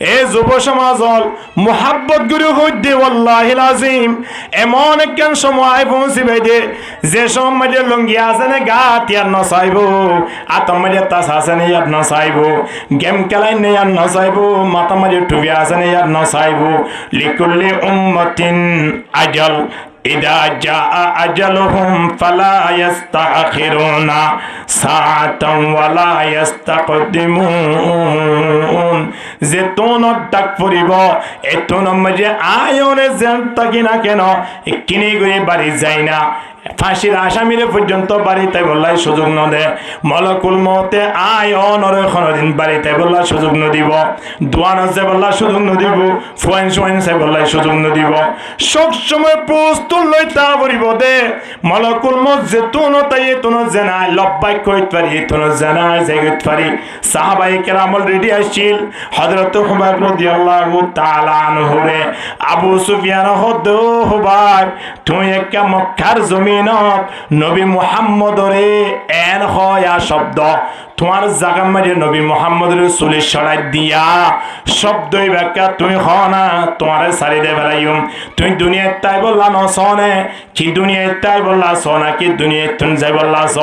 এ যুব সমাজল মোহাব্বত গুরু হইতে ওয়াল্লাহিল আজিম এমন একখান সময় পৌঁছিবে দে যে সময় লঙ্গি আছে না গা তিয়ার নচাইব আতম মাঝে তাস আছে না ইয়ার নচাইব গেম খেলাই নে ইয়ার নচাইব মাথা মাঝে টুপি আছে না ইয়ার নচাইব লিকুল্লি উম্মতিন আজল ইদা জাআ আজলুহুম ফালা ইস্তাখিরুনা সাআতান ওয়ালা ইস্তাকদিমুন যে তোনত ডাক পড়িব এতন মাঝে আয়নে যেন তাকি না কেন কিনে গই বাড়ি যায় না ফাঁসির আসামিরে পর্যন্ত বাড়িতে বললাই সুযোগ ন দে মলকুল মতে আয়নরে কোনদিন বাড়িতে বললা সুযোগ ন দিব দোয়ান আছে বললা সুযোগ ন দিব ফোয়াইন সোয়াইন সে বললাই সুযোগ ন দিব সব সময় প্রস্তুত লইতা পড়িব দে মলকুল মত যে তুন তাই তুন জানা লব্বাইক কইত পারি তুন জানা জায়গত পারি সাহাবাই কেরাম অলরেডি আসছিল হযরত হুবাইব রাদিয়াল্লাহু তাআলা আনহু রে আবু সুফিয়ান হদ হুবাইব তুই একটা মক্কার জমি নবী মুহাম্মদরে এন হয়া শব্দ তোমার জায়গা মাঝে নবী মুহাম্মদের চুলি সরাই দিয়া শব্দই ব্যাখ্যা তুমি হনা তোমার সারি দে বেলাইম তুমি দুনিয়ায় তাই বললা ন সনে কি দুনিয়ায় তাই বললা সনা কি দুনিয়ায় তুমি যাই বললা স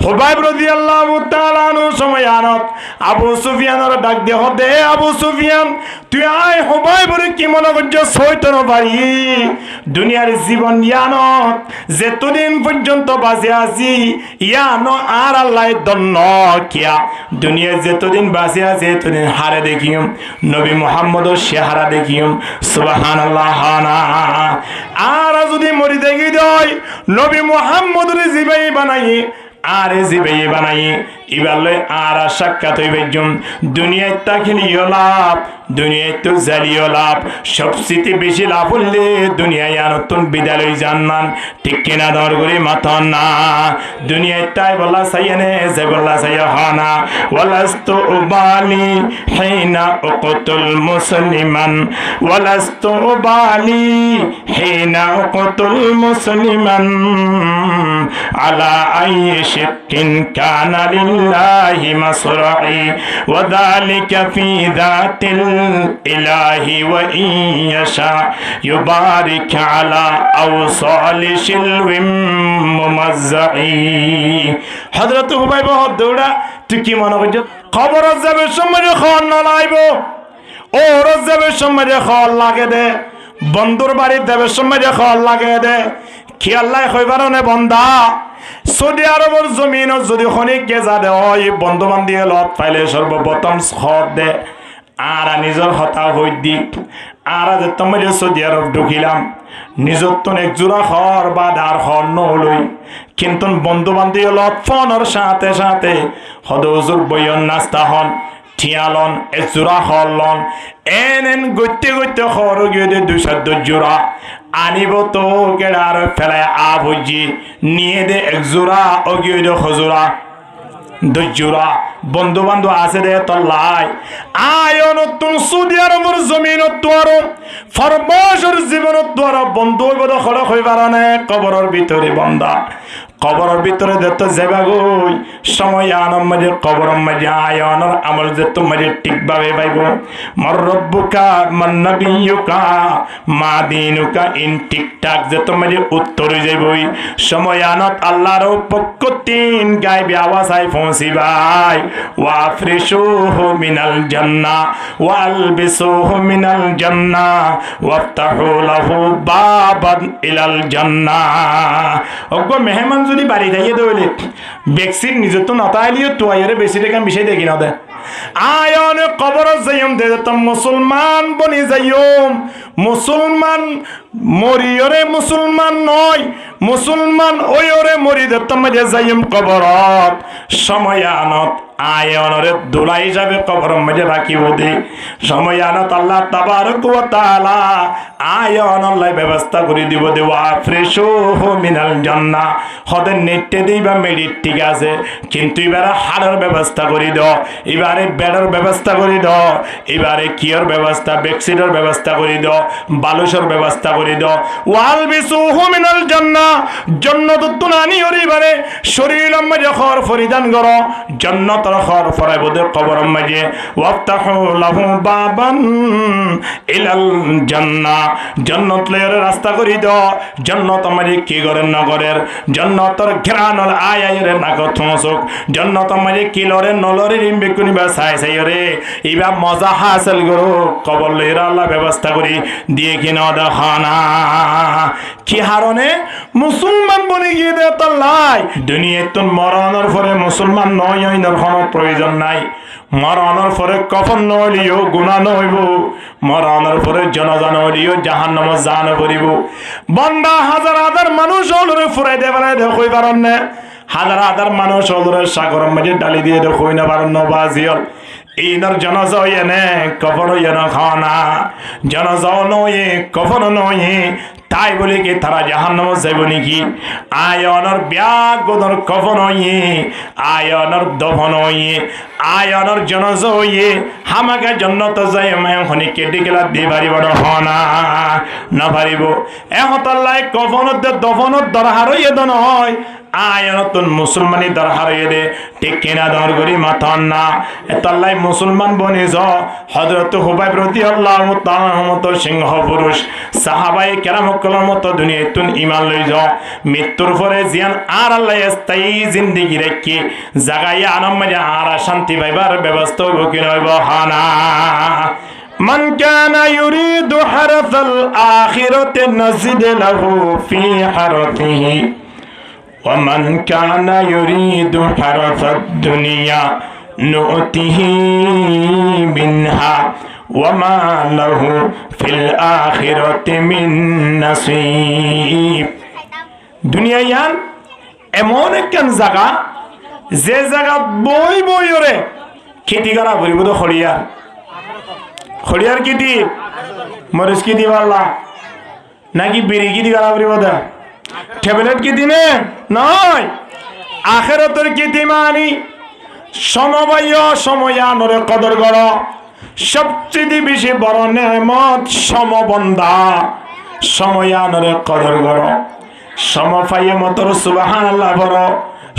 হুবাইব রাদিয়াল্লাহু তাআলা আনহু সময় আনত আবু সুফিয়ানের ডাক দে হদে আবু সুফিয়ান তুই আয় হুবাইবরে কি মনে করছ সইতন পারি দুনিয়ার জীবন ইয়ানত যেতদিন পর্যন্ত বাঁচে আছি ইয়ানো আর আল্লাহ দন্ন কিয়া দুনিয়া যেতদিন বাঁচে আছে এতদিন হারে দেখিম নবী মুহাম্মদের চেহারা দেখিম সুবহানাল্লাহ হানা আর যদি মরি দেখি দই নবী মুহাম্মদের জিবাই বানাই আর জিবাই বানাই ইবালে আর সাক্ষাৎ হইবে দুনিয়ায় তাকিলি লাভ দুনিয়ায় তো জালিও লাভ সবচেয়ে বেশি লাভ হলে দুনিয়ায় নতুন বিদ্যালয় জান্নান ঠিক কিনা দর করে মাথন না দুনিয়ায় তাই বলা সাইয়ানে যে বলা সাইয়া হানা ওয়ালাস্তু উবালি হিনা উকতুল মুসলিমান ওয়ালাস্তু উবালি হিনা উকতুল মুসলিমান আলা আইশিকিন কানা লিল্লাহি মাসরাই ওয়া যালিকা ফি যাতিল ইলাহি ওয়া ইয়াশা ইউবারিক আলা আওসালি শিলওয়িম মুমাজ্জাই হযরত হুবাইব দৌড়া তুই কি মনে করছ খবর যাবে সময় খন না লাইব ও রজাবের সময় খল লাগে দে বন্ধুর বাড়ি দেবের সময় খল লাগে দে খেয়াল্লাই হইবার নে বন্ধা সৌদি আরবের জমিন যদি খনিক গেজা দে ওই বন্ধু বান্ধব লত পাইলে সর্বপ্রথম খত দে আর নিজের হতা হই দিক আর তোমার সৌদি আরব ঢুকিলাম নিজের তো এক জোড়া খর বা দার খর নলই কিন্তু বন্ধু বান্ধব লত ফোনের সাথে সাথে হদজুর বইয়ন নাস্তা হন ঠিয়ালন এক জোড়া খরলন এন গইতে গইতে খর গিয়ে দে 200 জোড়া আনিব তো কেডা আর ফেলায় আব হইজি নিয়ে দে এক জোড়া ও গিয়ে দে খজোড়া 2 জোড়া বন্ধু বান্ধব আছে দে তল্লাই আয় নতুন সৌদি আরবের জমিন তোর ফরমাসের জীবন তোর বন্ধু বদ খড় হইবার নে কবরের ভিতরে বন্ধা কবরের ভিতরে যত যাবা গই সময় আনম মাঝে কবরের মাঝে আয়নের আমল যত মাঝে ঠিকভাবে পাইব মর রব্বুকা মান নবিয়ুকা মা দিনুকা ইন ঠিকঠাক যত মাঝে উত্তর যাইবই সময় আনত আল্লাহর পক্ষ তিন গায়বে আওয়াজ আই পৌঁছিবাই ওয়া ফ্রিশুহু মিনাল জান্নাহ ওয়া আলবিসুহু মিনাল জান্নাহ ওয়াফতাহু লাহু বাবান ইলাল জান্নাহ ওগো মেহমান যদি বাড়ি যাইয়ে দইলে ভ্যাকসিন নিজে তো নতাইলিও তো আইরে বেশি টাকা বিষয় দেখি না দে আয়ন কবর যাইম দে তো মুসলমান বনি যাইম মুসলমান মরিয়রে মুসলমান নয় মুসলমান ওইরে মরি দে তো মাঝে যাইম কবরত সময় আনত আয়নরে দুলা হিসাবে কবর মাঝে রাখিব দে সময় আনত আল্লাহ তাবারক ওয়া তাআলা আয়ন আল্লাহ ব্যবস্থা করে দিব দে ওয়া ফ্রেশুহু মিনাল জান্নাহ হদের নেটে দিবা মেডিট ঠিক আছে কিন্তু এবারে হাড়ের ব্যবস্থা করে দাও এবারে বেডের ব্যবস্থা করে দাও এবারে কিয়র ব্যবস্থা ভ্যাকসিনের ব্যবস্থা করে দাও বালুসের ব্যবস্থা করে দাও ওয়াল বিসুহু মিনাল জান্নাহ জান্নাত তুনানি হরিবারে শরীর মাঝে খর ফরিদান করো জান্নাতের খর ফরাইবদের কবর মাঝে ওয়াফতাহু লাহু বাবান ইলাল জান্নাহ জান্নাত লের রাস্তা করে দাও জান্নাত মাঝে কি করেন না করেন জান্নাতের ঘ্রাণল আয়ের নাকত থমসক জান্নাত মাঝে কি লরে নলরে রিমবে কুনিবা সাই সাই রে ইবা মজা হাসিল করো কবর লের আল্লাহ ব্যবস্থা করি দিয়ে কিনা দেখানা কি হারনে মুসলমান বনে গিয়ে দে তাল্লাই দুনিয়াতুন মরণের পরে মুসলমান নয় হইনার কোনো প্রয়োজন নাই মরণের পরে কফন নইলিও গুনাহ নইব মরণের পরে জানাজা নইলিও জাহান্নামে জান করিব বান্দা হাজার হাজার মানুষ হলরে ফুরাই দে পারে দেখই পারন না হাজার হাজার মানুষ হলরে সাগরের মাঝে ডালি দিয়ে দেখই না পারন না বাজিয়ল ইনার জানাজা হইয়ে নে কফন হইয়ে না খানা জানাজাও নয় কফন নয় তাই বলে কি তারা জাহান্নামে যাইব নাকি আয়নের ব্যাগ গোদর কফন হইয়ে আয়নের দফন হইয়ে আয়নের জানাজা হইয়ে হামাকে জান্নাত যাই আমি হনি কেটে গেলা দি পারিব না না পারিব এহতাল্লাই কফনত দফনত দরহার হইয়ে দন হয় আয়নতুন মুসলমানি দরহার হইয়ে দে ঠিক কিনা দর করি মাথন না এতাল্লাই মুসলমান বনে য হযরত হুবাইব রাদিয়াল্লাহু তাআলা মত সিংহ পুরুষ সাহাবায়ে কেরাম কলম মত দুনিয়াতুন ঈমান লই য মৃত্যুর পরে জিয়ান আর আল্লাহ স্থায়ী জিন্দেগি রাখি জাগাইয়া আনম মাঝে আর শান্তি পাইবার ব্যবস্থা হইব কি হইব হানা من كان يريد حرث الآخرة نزد له في حرثه ومن كان يريد حرث الدنيا نؤته منها وما له في الآخرة من نصيب দুনিয়া ইয়ান এমন একখান জায়গা যে জায়গা বই বই ওরে খেতি করা ভরিব তো খড়িয়ার খড়িয়ার খেতি মরিচ খেতি পারলা নাকি বিড়ি খেতি করা ভরিব দা ট্যাবলেট খেতি নে নয় আখেরাতের খেতি মানি সমবায় সময়ানরে কদর কর সবচেয়ে বেশি বড় নেমত সমবন্ধা সময়ানরে কদর কর সমপাইয়ে মতর সুবহানাল্লাহ বড়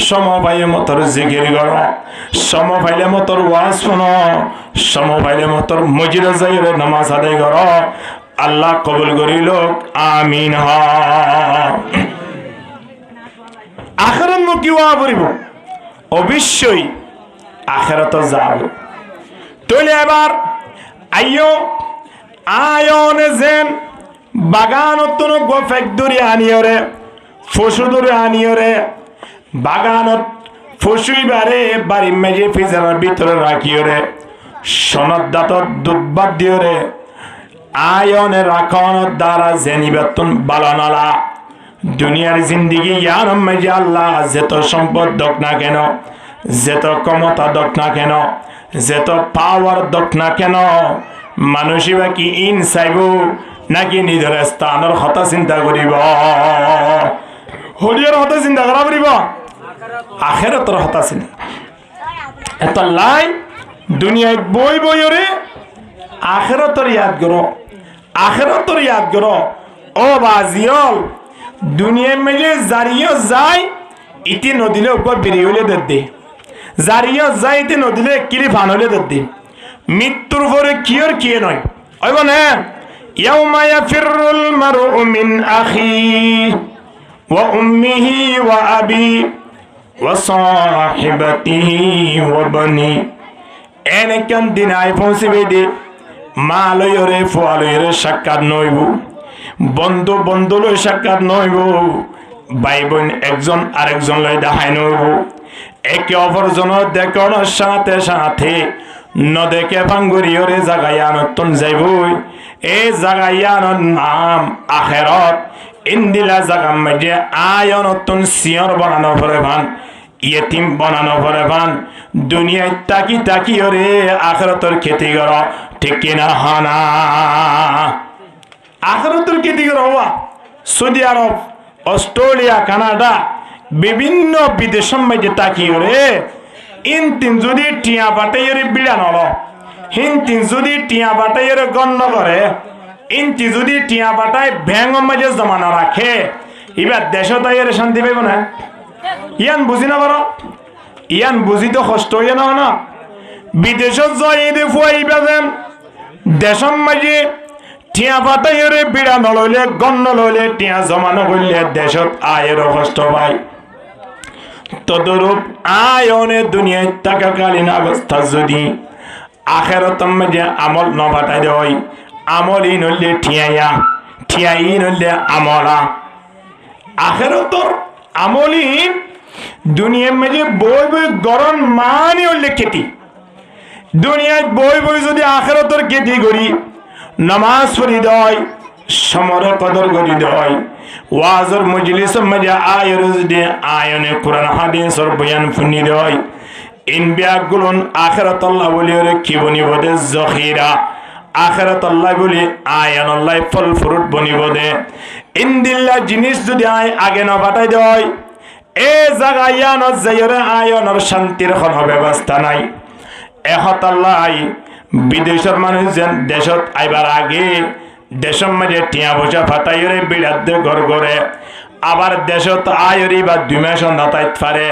সমপাইয়ে মতর জিকির কর সমপাইলে মতর ওয়াজ শোনো সমপাইলে মতর মসজিদে যাইরে নামাজ আদায় কর আল্লাহ কবুল করিল আমিন হ আখিরাত মুকি ওয়া করিব অবশ্যই আখিরাত যাব তলে এবার আইও আয়নে যেন বাগানত গোফেক দূরে আনিয়রে ফসু দূরে আনিয়রে বাগানত ফসুইবারে বাড়ি মেজে ফিজারের ভিতরে রাখিয়রে সনদাতত দুধবাদ দিয়রে আয়নে রাখন দ্বারা জেনিবেতন বালানালা দুনিয়ার জিন্দিগি ইয়ার মেজে আল্লাহ যেত সম্পদ দক না কেন যেত ক্ষমতা দক না কেন যেত পাওয়ার দক না কেন মানুষই বা কি ইন চাইব নাকি নিজের স্থানের কথা চিন্তা করিব হরিয়ার হতা চিন্তা করা করিব আখিরাতের হতা চিন্তা এত লাই দুনিয়ায় বই বইরে আখিরাতের ইয়াদ করো আখিরাতের ইয়াদ করো ও বাজিয়ল দুনিয়ায় মেলে জারিও যায় ইতি নদীলে উপর বেরিয়ে হলে দে জারিও যায় ইতি নদীলে কিলি ফান হলে দে মৃত্যুর পরে কিয়র কিয়ে নয় ওই বনে ইয়াউমা ইয়াফিরুল মারউ মিন আখিহি ওয়া উম্মিহি ওয়া আবি ওয়া সাহিবাতিহি ওয়া বানি এনেকান দিন আই পৌঁছবে দে মা লয়রে ফুয়া লয়রে সাক্ষাৎ নইব বন্ধু বন্ধু লই সাক্ষাৎ নইব ভাই বোন একজন আরেকজন লই দেখাই নইব একে অপরজনের দেখানোর সাথে সাথে ন দেখে ভাঙ্গুরিয়রে জাগাইয়ানতন যাইবই এই জাগাইয়ানোর নাম আখেরত ইন্দিলা জাগাম মাঝে আয়নতন সিয়র বানানো পরে ভান ইয়েতিম বানানো পরে ভান দুনিয়ায় তাকি তাকি ওরে আখেরতর খেতি কর ঠিক কিনা হানা আখেরতর খেতি কর হওয়া সৌদি আরব অস্ট্রেলিয়া কানাডা বিভিন্ন বিদেশের মাঝে তাকি ওরে ইন তিন যদি টিয়া বাটাইয়ের বিড়া নল হিন তিন যদি টিয়া বাটাইয়ের গণ্য করে ইঞ্চি যদি টিয়া পাঠায় ব্যাঙর মাঝে জমা না রাখে এবার দেশও তাই এর শান্তি পাইব না ইয়ান বুঝি না পারো ইয়ান বুঝি তো কষ্ট হইয়া না বিদেশত যাই ফুয়াই বেজেন দেশম মাঝে টিয়া পাঠাইরে বিড়া নলইলে গণ নলইলে টিয়া জমা নকরলে দেশত আয়েরও কষ্ট পায় তদরূপ আয়নে দুনিয়ায় থাকাকালীন অবস্থা যদি আখেরত মাঝে আমল ন পাঠাই দেয় আমলই নইলে ঠিয়াইয়া ঠিয়াই নইলে আমলা আখেরতর আমলই দুনিয়ার মাঝে বই বই গরম মানে হইলে খেতি দুনিয়ায় বই বই যদি আখেরতর খেতি করি নামাজ পড়ি দেয় সমর কদর করি দেয় ওয়াজর মজলিসের মাঝে আয়ের যদি আয়নে কোরআন হাদিসের বয়ান শুনি দেয় ইন বিয়াগুলন আখিরাত আল্লাহ বলি রে কি বনিব দে জখিরা আখিরাত আল্লাহ বলি আয়ান আল্লাহ ফল ফ্রুট বনিব দে ইনদিল্লা জিনিস যদি আগে না পাঠাই দেয় এ জাগায়ান যায়রে আয়নের শান্তির কোন ব্যবস্থা নাই এহত আল্লাহ বিদেশের মানুষ যেন দেশত আইবার আগে দেশের মাঝে টিয়া বসা ফাটাইরে বিড়াত ঘর করে আবার দেশত আয়রি বা 2 মাস নতাইত পারে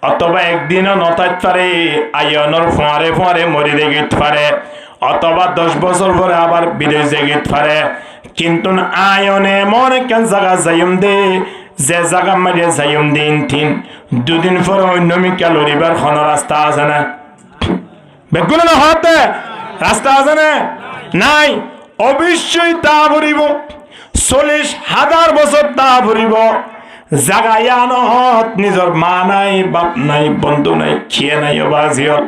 অথবা একদিনও নতাইত পারে আয়নের ফোঁয়ারে ফোঁয়ারে মরি দেখিত পারে অথবা 10 বছর পরে আবার বিদেশ দেখিত পারে কিন্তু আয়নে মনে কেন জায়গা যাইম দে যে জায়গা মাঝে যাইম দিন 2 দিন পরে অন্য মিকা লড়িবার কোন রাস্তা আছে না বেগুন না হতে রাস্তা আছে না নাই অবশ্যই তা ভরিব 40,000 বছর তা ভরিব জাগায়া নহত নিজর মা নাই বাপ নাই বন্ধু নাই খেয়ে নাই বাজিয়ল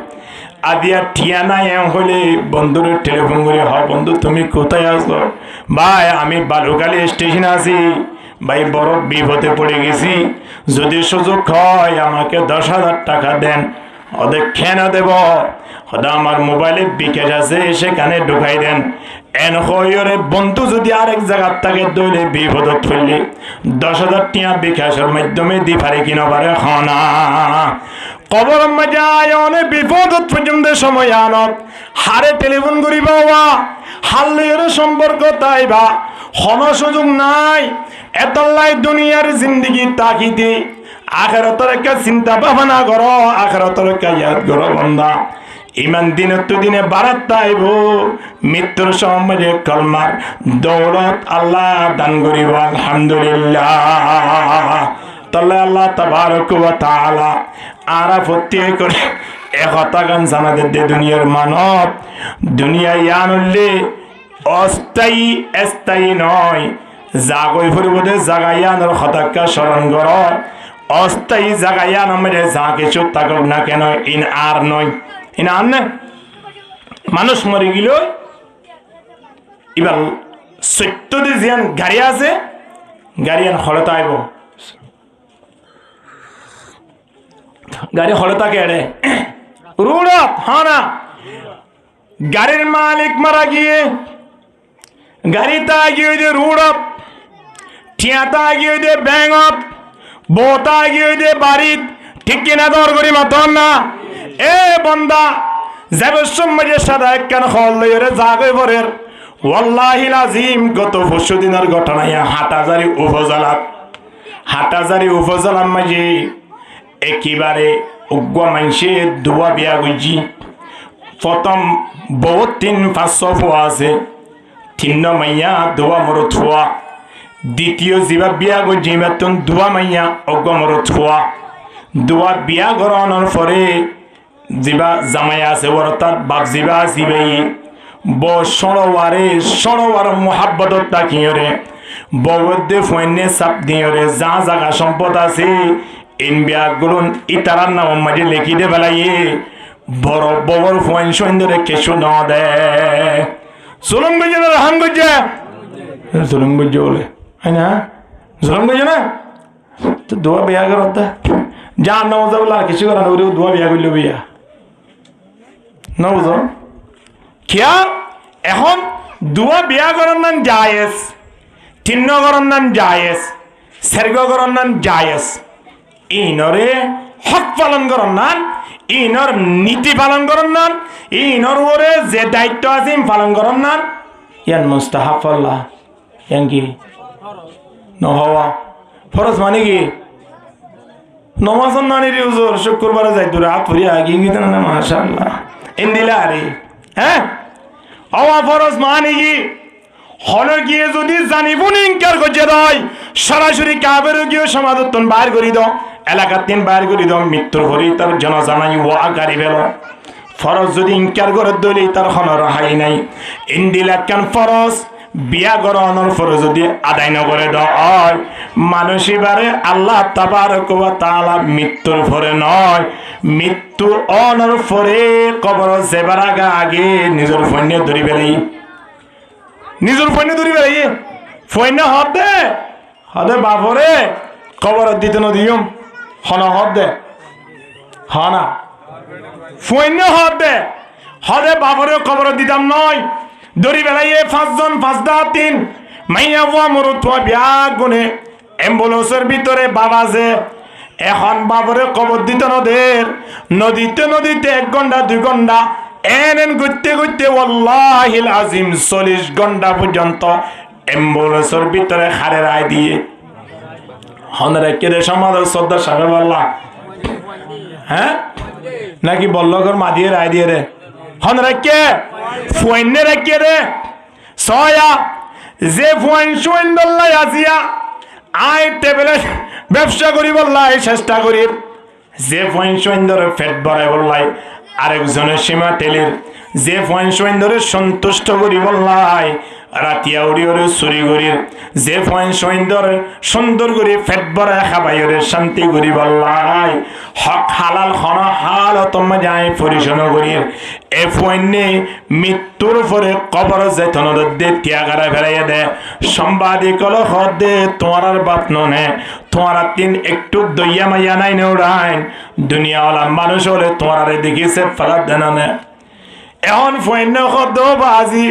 আদিয়া ঠিয়া নাই হলে বন্ধুর টেলিফোন করে হ বন্ধু তুমি কোথায় আছো ভাই আমি বালুকালী স্টেশনে আছি ভাই বড় বিপদে পড়ে গেছি যদি সুযোগ হয় আমাকে 10,000 টাকা দেন ওদের খেয়ে দেব ওটা আমার মোবাইলে বিকাশ আছে সেখানে ঢুকাই দেন এন হইরে বন্ধু যদি আরেক জায়গার থাকে দইলে বিপদত ফেললে 10,000 টাকা বিকাশের মাধ্যমে দি পারে কিনা পারে হনা কবর মাঝে আয়নে বিপদত পর্যন্ত সময় আনত হারে টেলিফোন করিবা হাল্লের সম্পর্ক তাইবা হন সুযোগ নাই এতলাই দুনিয়ার জিন্দগি তাকিতে আখিরাতের একটা চিন্তা ভাবনা করো আখিরাতের একটা ইয়াদ করো বান্দা ইমান দিনের তো দিনে বারাত তাইব মৃত্যুর সময় কলমার দৌলত আল্লাহ দান করিব আলহামদুলিল্লাহ তাহলে আল্লাহ তাবারক ওয়া তাআলা আরাফতি করে একতা গান জানাতে দে দুনিয়ার মানব দুনিয়া ইয়ানুল্লে অস্থায়ী স্থায়ী নয় জাগই ফুরবদে জাগায়ানোর হতাক্কা স্মরণ কর অস্থায়ী জাগায়ান আমাদের যা কিছু থাকুক না কেন ইন আর নয় ইন আর না মানুষ মরে গেল এবার সত্যদের জিয়ান গাড়ি আছে গাড়িয়ান হলতা আইব গাড়ি হলতা কেড়ে রুড়ত হ্যাঁ না গাড়ির মালিক মারা গিয়ে গাড়িটা গিয়ে দে রুড়ত ঠিয়াটা গিয়ে দে ব্যাঙত বোতা গিয়ে দে বাড়িত ঠিক কিনা দর করি মাতন না এ বন্দা যাবে সম্মাজে সাদা একখান হল লইরে জাগই পরের ওয়াল্লাহিল আজিম গত 20 দিনের ঘটনা হাটাজারি উপজেলার মাঝে একেবারে উগ্র মানুষে দুয়া বিয়া গুজি প্রথম বহুত 3-500 ফুয়া আছে 3 মাইয়া দুয়া মরো থুয়া দ্বিতীয় জিবা বিয়া গুজি মাতন দুয়া মাইয়া অগ্র মরো থুয়া দুয়া বিয়া গরানোর পরে জিবা জামাই আছে অর্থাৎ বাপ জিবা জিবাই ব সরোয়ার মোহাব্বত তাকিয়রে বৌদ্ধে ফোনে চাপ দিয়রে যা জায়গা সম্পদ আছে ইন বিয়াগুলন ইতারার নাম মাঝে লিখি দে বেলাইয়ে বড় বড় ফোন সৈন্দরে কেশু ন দে জুলুম বুঝে না রাহান বুঝে জুলুম বুঝে বলে হয় না জুলুম বুঝে না তো দোয়া বিয়া করত যা নাম যাবলা কিছু করা ওরে দোয়া বিয়া করল বিয়া না বুঝো কিয়া এখন দোয়া বিয়া করার নাম জায়েজ 3 করার নাম জায়েজ 4 করার নাম জায়েজ ইনরে হক পালন করার নাম ইনর নীতি পালন করার নাম ইনর ওরে যে দায়িত্ব আছে পালন করার নাম ইয়ান মুস্তাহাব আল্লাহ ইয়ান কি নহওয়া ফরজ মানে কি নমাজন নানির হুজুর শুক্রবারে যাই তোর হাত ফুরিয়া গিয়ে গিয়ে না মাশাআল্লাহ ইন্দিলা আরে হ্যাঁ হওয়া ফরজ মানে কি হলো গিয়ে যদি জানিব ইনকার করছে রয় সরাসরি কাবের গিয়ে সমাদত্তন বাইর করি দাও এলাকার তিন বাইর করি দাও মৃত্যুর হরি তার জনজানাই ওয়া গাড়ি বেল ফরজ যদি ইনকার করে দলি তার হলো রাহাই নাই ইন্দিলা কেন ফরজ বিয়া গরনের ফরজ যদি আদায় না করে দাও মানুষ এবারে আল্লাহ তাবারক ওয়া তাআলা মৃত্যুর পরে নয় মৃত্যুর অনর পরে কবর যাবার আগে নিজের ফন্যে ধরি বেলাই নিজের ফন্যে ধরি বেলাই ফন্য হদে হদে বাপরে কবর দিতে নদিয়ম হন হদে হনা ফন্য হদে হদে বাপরে কবর দিতাম নয় দড়ি বেলাইয়ে পাঁচজন পাঁচটা তিন মাইয়া বুয়া মরুত বিয়া গুনে অ্যাম্বুলেন্সের ভিতরে বাবা যে এখন বাবরে কবর দিত নদীতে 1 ঘন্টা 2 ঘন্টা এন ঘুরতে ঘুরতে ওয়াল্লাহিল আজিম 40 ঘন্টা পর্যন্ত অ্যাম্বুলেন্সের ভিতরে হারে রায় দিয়ে হনরে কেড়ে সমাজ শ্রদ্ধা সাহেব আল্লাহ হ্যাঁ নাকি বল্লগর মা দিয়ে রায় দিয়ে রে হনরে কে ফুয়েনে রেখে রে সয়া যে ফুয়েন শুয়েন বললাই আজিয়া আই টেবিলে ব্যবসা করি বললাই চেষ্টা করি যে ফুয়েন শুয়েন ধরে ফেট ভরাই বললাই আরেকজনের সীমা টেলির যে ফুয়েন শুয়েন ধরে সন্তুষ্ট করি বললাই রাতিয়া উড়ি ওরে চুরি করির যে ফুয়েন শুয়েন ধরে সুন্দর করে ফেট ভরাই খাবাই ওরে শান্তি করি বললাই হক হালাল খন হাল তোমা যাই পরিশোধ করির এ ফুয়েনে মৃত্যুর পরে কবর যেতন দে ত্যাগারা ফেরাইয়া দে সম্বাদিক হদ দে তোমার আর বাপ নে তোমার তিন একটু দইয়া মাইয়া নাই নেউড়াইন দুনিয়াওয়ালা মানুষ হলে তোমার দেখিছে ফেরাত দেন নে এখন ফুয়েনে হদ বাজি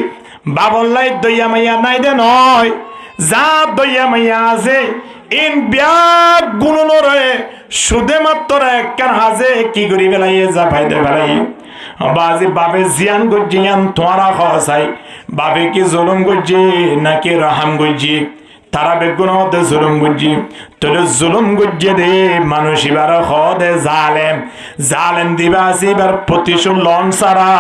বাবল্লাই দইয়া মাইয়া নাই দে নয় যা দইয়া মাইয়া আছে ইন ব্যাগ গুণনরে সুদে মাত্র একখান হাজে কি করি বেলাইয়ে যা ফাইদে বেলাই বাজি বাবে জিয়ান গজিয়ান তোমারা খাওয়াই বাবে কি জুলুম গজি নাকি রহাম গজি তারা বেগুন হতে জুলুম গজি তোর জুলুম গজিয়ে দে মানুষ এবার হদে জালেম দিবা এবার প্রতিশোধ লন সারা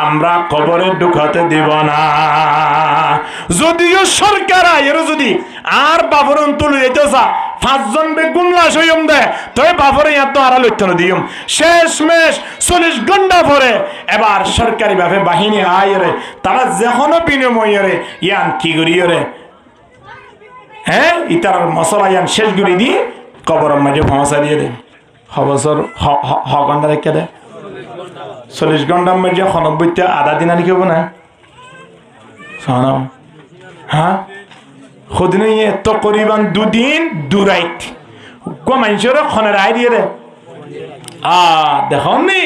আমরা কবরে ঢুকাতে দিব না যদিও সরকার আয়ের যদি আর বাবরন তুলে যেতেছা 5 জন বেগুন লাশ হইম দে তবে বাবরে এত আড়াল হইতে দিম শেষমেশ 40 ঘন্টা পরে এবার সরকারি ভাবে বাহিনী আয়েরে তারা যেকোনো বিনিময়ে ইয়ান কি করিয়ে রে হ্যাঁ ইতার মশলা ইয়ান শেষ করে দিয়ে কবরের মাঝে পৌঁছা দিয়ে দে হবছর হ ঘন্টা রেখে দে 40 ঘন্টার মধ্যে 90টা আধা দিন আনি কেব না হ্যাঁ সদিন এত করিবান 2 দিন 2 রাইট মানুষের খনের আয় দিয়ে রে দেখুন নি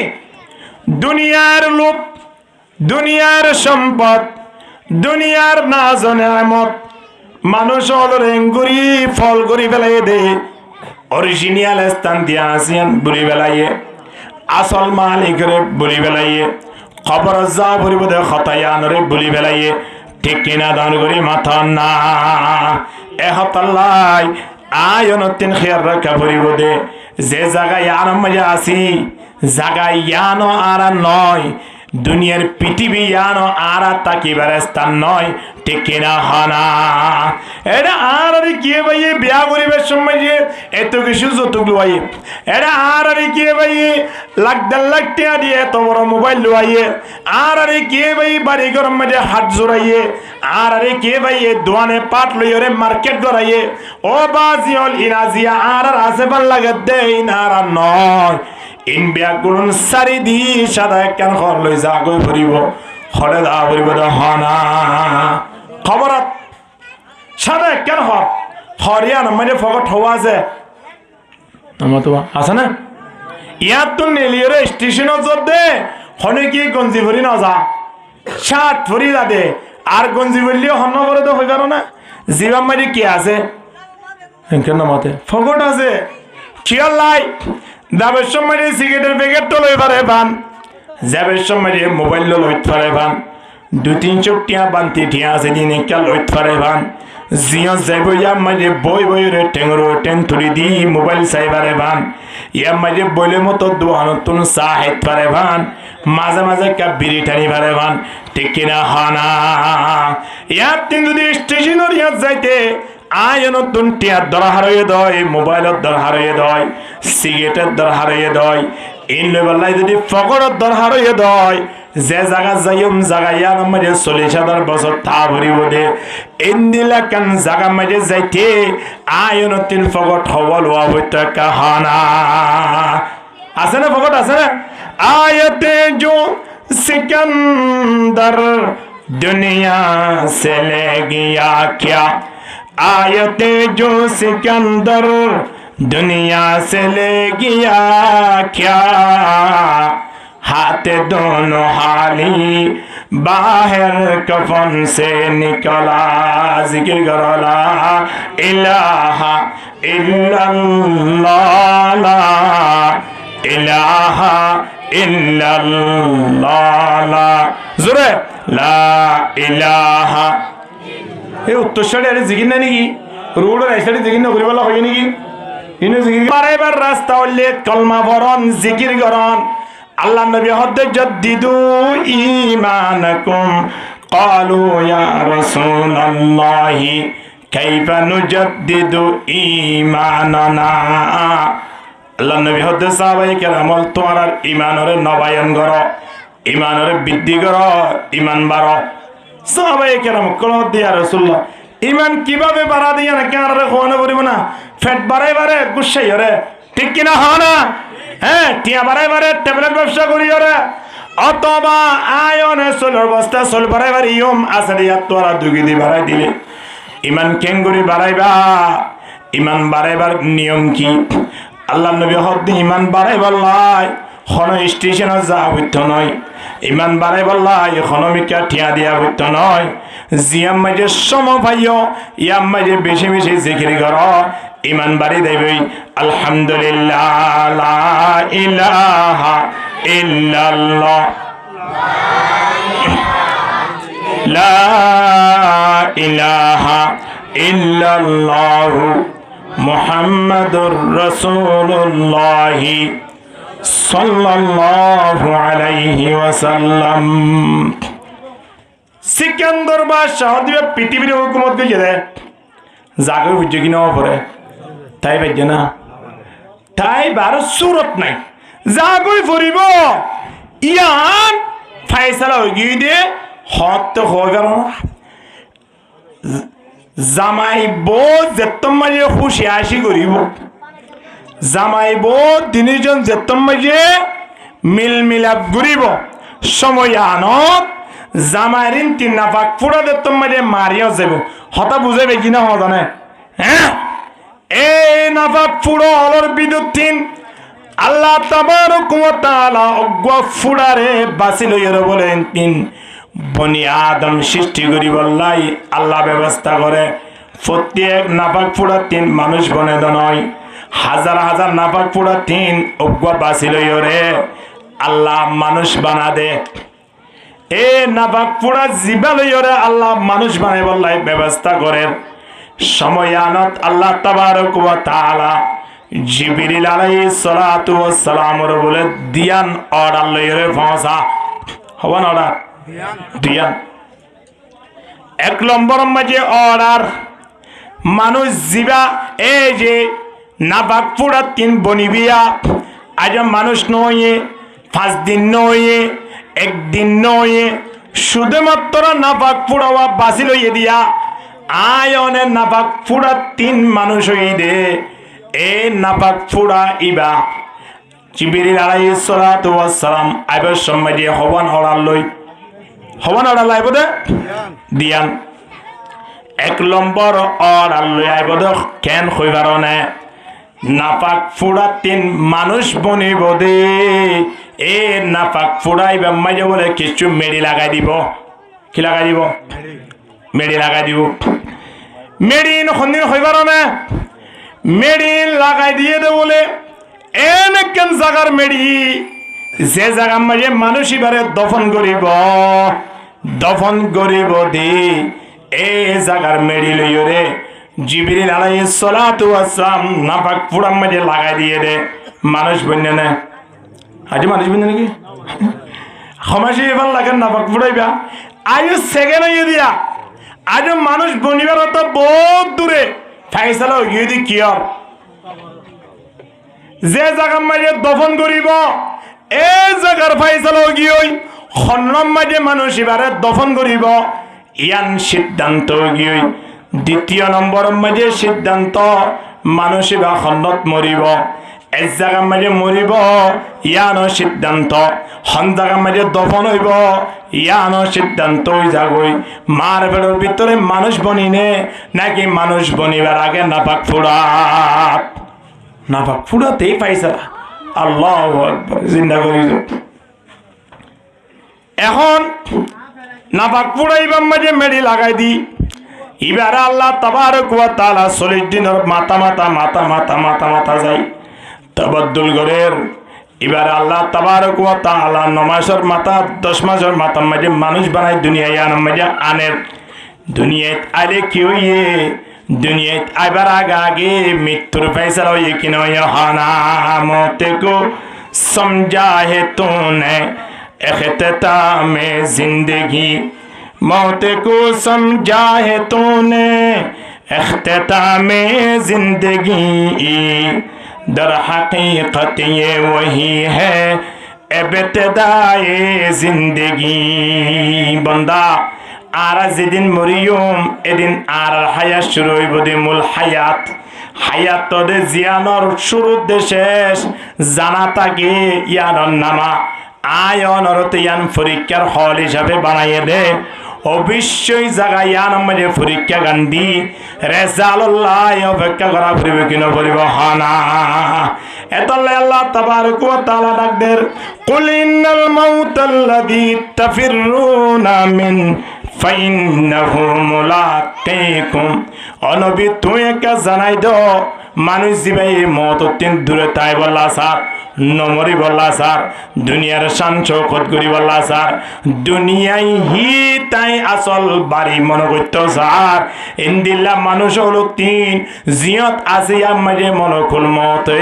দুনিয়ার লোক দুনিয়ার সম্পদ দুনিয়ার না জনামত মানুষ রেঙ্গুরি ফল করি ফেলাই দে অরিজিনাল স্থান দিয়া আসিয়ান বুড়ি বেলাইয়ে আসল মালিকরে বলি বেলাইয়ে খবর যা ভরিব দে খতায়ানরে বলি বেলাইয়ে ঠিক কিনা দান করি মাথা না এহতাল্লাই আয়নতিন খেয়ার রাখা ভরিব দে যে জায়গায় আর মজা আসি জায়গায় ইয়ানো আর নয় দুনিয়ার পৃথিবী ইয়ানো আর তাকিবার স্থান নয় ঠিক কিনা হানা এটা আর কি ভাই বিয়া করিবার সময় যে এত কিছু যৌতুক লুয়াইয়ে এটা আর কি ভাই লাখ 1.5 লাখ টাকা দিয়ে এত বড় মোবাইল লুয়াইয়ে আর কি ভাই বাড়ি গরম মধ্যে হাত জোড়াইয়ে আর কি ভাই দোয়ানে পাট লইরে মার্কেট গড়াইয়ে ও বাজিল ইনাজিয়া আর আছে ভাল লাগে দেই না আর নয় ইন বিয়াগুন সারি দি সাদা কেন ঘর লই যা গই ভরিব হরে দা ভরিব দা হানা খবরত সাদা কেন হর হরিয়ান মানে ফগট হওয়া আছে আমার তো আছে না ইয়াত তো নেলিয়রে স্টেশনত যত দে হনে কি গঞ্জি ভরি না যা 60 ভরি যা দে আর গঞ্জি ভরলিও হন্ন করে তো হই পারো না জীবাম মারি কি আছে কেন মতে ফগট আছে খেয়াল লাই দাবের সময় সিগারেটের প্যাকেট তো লই পারে পান যাবের সময় মোবাইল লইতে পারে পান 2-3 টিয়া বান্তি ঠিয়া আছে দিন একটা লইত পারে ভান জিও যাইব ইয়ার মাঝে বই রে টেঙ্গরো টেন তুলি দি মোবাইল চাইবারে ভান ইয়ার মাঝে বইলে মতো দোয়ানতুন চা হাইত পারে ভান মাঝে মাঝে কা বিড়ি টানি পারে ভান ঠিক কিনা হানা ইয়ার তিন যদি স্টেশনের ইয়াত যাইতে আয়নতুন টিয়ার দর হারিয়ে দয় মোবাইলের দর হারিয়ে দয় সিগারেটের দর হারিয়ে দয় ইন লেবেলাই যদি ফকরের দর হারিয়ে দয় যে জায়গা যাইম জায়গা ইয়ার মাঝে 40,000 বছর তা ভরিব দে ইন্দিলা কান জায়গা মাঝে যাইতে আয়নতুন ফকর হওয়াল ওয়া হইতে কাহানা আছে না ফকর আছে না आयते जो सिकंदर दुनिया से ले गया क्या आयते जो सिकंदर दुनिया से ले गया क्या हाथ दोनों हाली बाहर कफन से निकला जिक्र करो ला इलाहा इल्लल्लाह ला इलाहा इल्लल्लाह জোরে লা ইলাহা এই উত্তরসারি আরে জিকির না নাকি রোডের আইসারি জিকির না করিবালা হয় নাকি ইনো জিকির বারেবার রাস্তা হইলে কলমা পড়ন জিকির করন আল্লাহ নবী হদ্দে জাদ্দিদু ঈমানাকুম ক্বালু ইয়া রাসূলুল্লাহি কাইফা নুজাদ্দিদু ঈমানানা আল্লাহ নবী হদ্দে সাহাবায়ে কেরামল তোমার ঈমানের নবায়ন করো ঈমানের বৃদ্ধি করো ঈমান বাড়ো সাহাবায়ে কেরাম কল দিয়া রাসূলুল্লাহ ঈমান কিভাবে বাড়া দিয়া না কেন রে কোনে করিব না ফ্যাট বাড়াই গুছাই রে ঠিক কি না হয় না হ্যাঁ টিয়া বাড়াই ট্যাবলেট ব্যবসা করি রে অথবা আয়নে সোলর বস্তা সোল বাড়াই ইয়ম আসরিয়া তোরা দুগিদি বাড়াই দিলে ঈমান কেন করি বাড়াইবা ঈমান বাড়াইবার নিয়ম কি আল্লাহ নবী হদ্দে ঈমান বাড়াই বললাই খন স্টেশনে যা হইতো নয় ঈমান বাড়াই বললাই ইকোনমিকা ঠিয়া দিয়া হইতো নয় জিয়াম মাঝে সম ভাইও ইয়াম মাঝে বেশি বেশি জিকির করো ঈমান বাড়ি দেবই আলহামদুলিল্লাহ লা ইলাহা ইল্লাল্লাহ লা ইলাহা ইল্লাল্লাহ মুহাম্মাদুর রাসূলুল্লাহ সাল্লাল্লাহু আলাইহি ওয়াসাল্লাম সিকান্দর বাদশাহ দিবে পৃথিবীর হুকুমত কইছে রে জাগে বুঝে কি না পরে তাই বাজে না তাই বার সুরত নাই জাগই ফরিব ইয়ান ফায়সালা হই গই দে হত হয়ে গেল জামাইব যেতম মাঝে খুশি হাসি করিব জামাইব তিনিজন যেতম মাঝে মিল মিলাপ ঘুরিব সময় আনত জামাইরিন তিন নাফাক ফুড়া যেতম মাঝে মারিও যাব হতা বুঝাইবে কিনা হতানে হ্যাঁ এই নাফাক ফুড়ো অলর বিদ্যুৎ তিন আল্লাহ তাবারক ওয়া তাআলা অগ্বা ফুড়ারে বাঁচি লইয়ার বলেন তিন বনি আদম সৃষ্টি করি বললাই আল্লাহ ব্যবস্থা করে প্রত্যেক নাপাক ফুড়া তিন মানুষ বনে নয় হাজার হাজার নাপাক ফুড়া তিন অজ্ঞা বাঁচি লইরে আল্লাহ মানুষ বানা দে এ নাপাক ফুড়া জিবা লইরে আল্লাহ মানুষ বানাই বললাই ব্যবস্থা করে সময় আনত আল্লাহ তাবারক ওয়া তাআলা জিবরিল আলাইহিস সালাতু ওয়াস সালামর বলে দিয়ান অর্ডার লইরে পৌঁছা হওয়ান অর্ডার দিয়ান এক নম্বর মাঝে অর্ডার মানুষ জিবা এই যে নাপাক ফুড়া তিন বনিবিয়া আজ মানুষ নয় 5 দিন নয় একদিন নয় শুধুমাত্র নাপাক ফুড়াওয়া বাঁচি লইয়ে দিয়া আয়নে নাপাক ফুড়া তিন মানুষ হই দে এ নাপাক ফুড়া ইবা জিবরিল আলাইহিস সালাতু ওয়াস সালাম আইবার সময় দিয়ে হওয়ান অর্ডার লই হওয়ান অর্ডার লাইব দে দিয়ান এক নম্বর অর্ডার লই আইব দে কেন কইবার না নাপাক ফুড়া তিন মানুষ বনিব দে এ নাপাক ফুড়াইবা মাঝে বলে কিছু মেডি লাগাই দিব কি লাগাই দিব মেডি লাগাই দিব মেডিন খন্দিন কইবার না মেডিন লাগাই দিয়ে দে বলে এন কেন জাগার মেডি যে জায়গা মাঝে মানুষ এবারে দফন করিব দফন করিব দি এই জাগার মেডি লইরে জিবরিল আলাইহিস সালাতু ওয়াস সালাম নাপাক ফুড়ার মধ্যে লাগাই দিয়ে দে মানুষ বন্যে না আজ মানুষ বন্যে নাকি ক্ষমাসি এবার লাগেন নাপাক ফুড়াইবা আয়ু সেকেন্ড হইয়ে দিয়া আজ মানুষ বনিবার তো বহুত দূরে ফাইসালা হইয়ে দি কিয়র যে জায়গার মাঝে দফন করিব এই জায়গার ফাইসালা হইয়ে খন্নম মাঝে মানুষ এবারে দফন করিব ইয়ান সিদ্ধান্ত গিয়ে দ্বিতীয় নম্বর মাঝে সিদ্ধান্ত মানুষ বা খন্নত মরিব এক জায়গার মাঝে মরিব ইয়ানো সিদ্ধান্ত হন জায়গার মাঝে দফন হইব ইয়ানো সিদ্ধান্ত হই যাগই মার বেড়োর ভিতরে মানুষ বনিনে নাকি মানুষ বনিবার আগে নাপাক ফুড়াতেই পাইছা আল্লাহু আকবার জিন্দা করি এখন নাপাক ফুড়াইবার মাঝে মেডি লাগাই দি এবারে আল্লাহ তাবারক ওয়া তাআলা 40 দিনের মাথা যায় তাবাদ্দুল গরের এবারে আল্লাহ তাবারক ওয়া তাআলা 9 মাসের মাথা 10 মাসের মাথার মাঝে মানুষ বানাই দুনিয়ায় আনার মাঝে আনের দুনিয়ায় আলে কি হইয়ে দুনিয়ায় আইবার আগে মৃত্যুর ফয়সালা হইয়ে কি নয় হানা মতে কো সমঝা হে তूने اختتام जिंदगी मौत को समझा है तूने اختتام जिंदगी दर हकीकत ये वही है इब्तिदाए जिंदगी बंदा आरा जिदिन मरियम एदिन आर हायात शुरू হইব দে মূল হায়াত তোদের জিয়ানোর শুরু শেষ জানা থাকে ইয়ানোর নামা আয়ন অরতিয়ান পরীক্ষার হল হিসাবে বানাইয়ে দে অবশ্যই জায়গায় ইয়ান আমাদের পরীক্ষা গান্ধী রেজাল্লাহ অপেক্ষা করা পড়বে কিনা বলিব হানা এতলে আল্লাহ তাবারক ওয়া তাআলা ডাকদের কুল ইন্নাল মাউতাল্লাযী তাফিরুনা মিন ফাইন্নাহু মুলাক্কিকুম অনবী তুই একা জানাই দাও মানুষ জীবাই মত অত্যন্ত দূরে তাই বললা স্যার নমরি বললা স্যার দুনিয়ার শান চৌকত করি বললা স্যার দুনিয়ায় হি তাই আসল বাড়ি মনে করতো স্যার ইন্দিল্লা মানুষ হলো তিন জিয়ত আছে মাঝে মনকুল মতে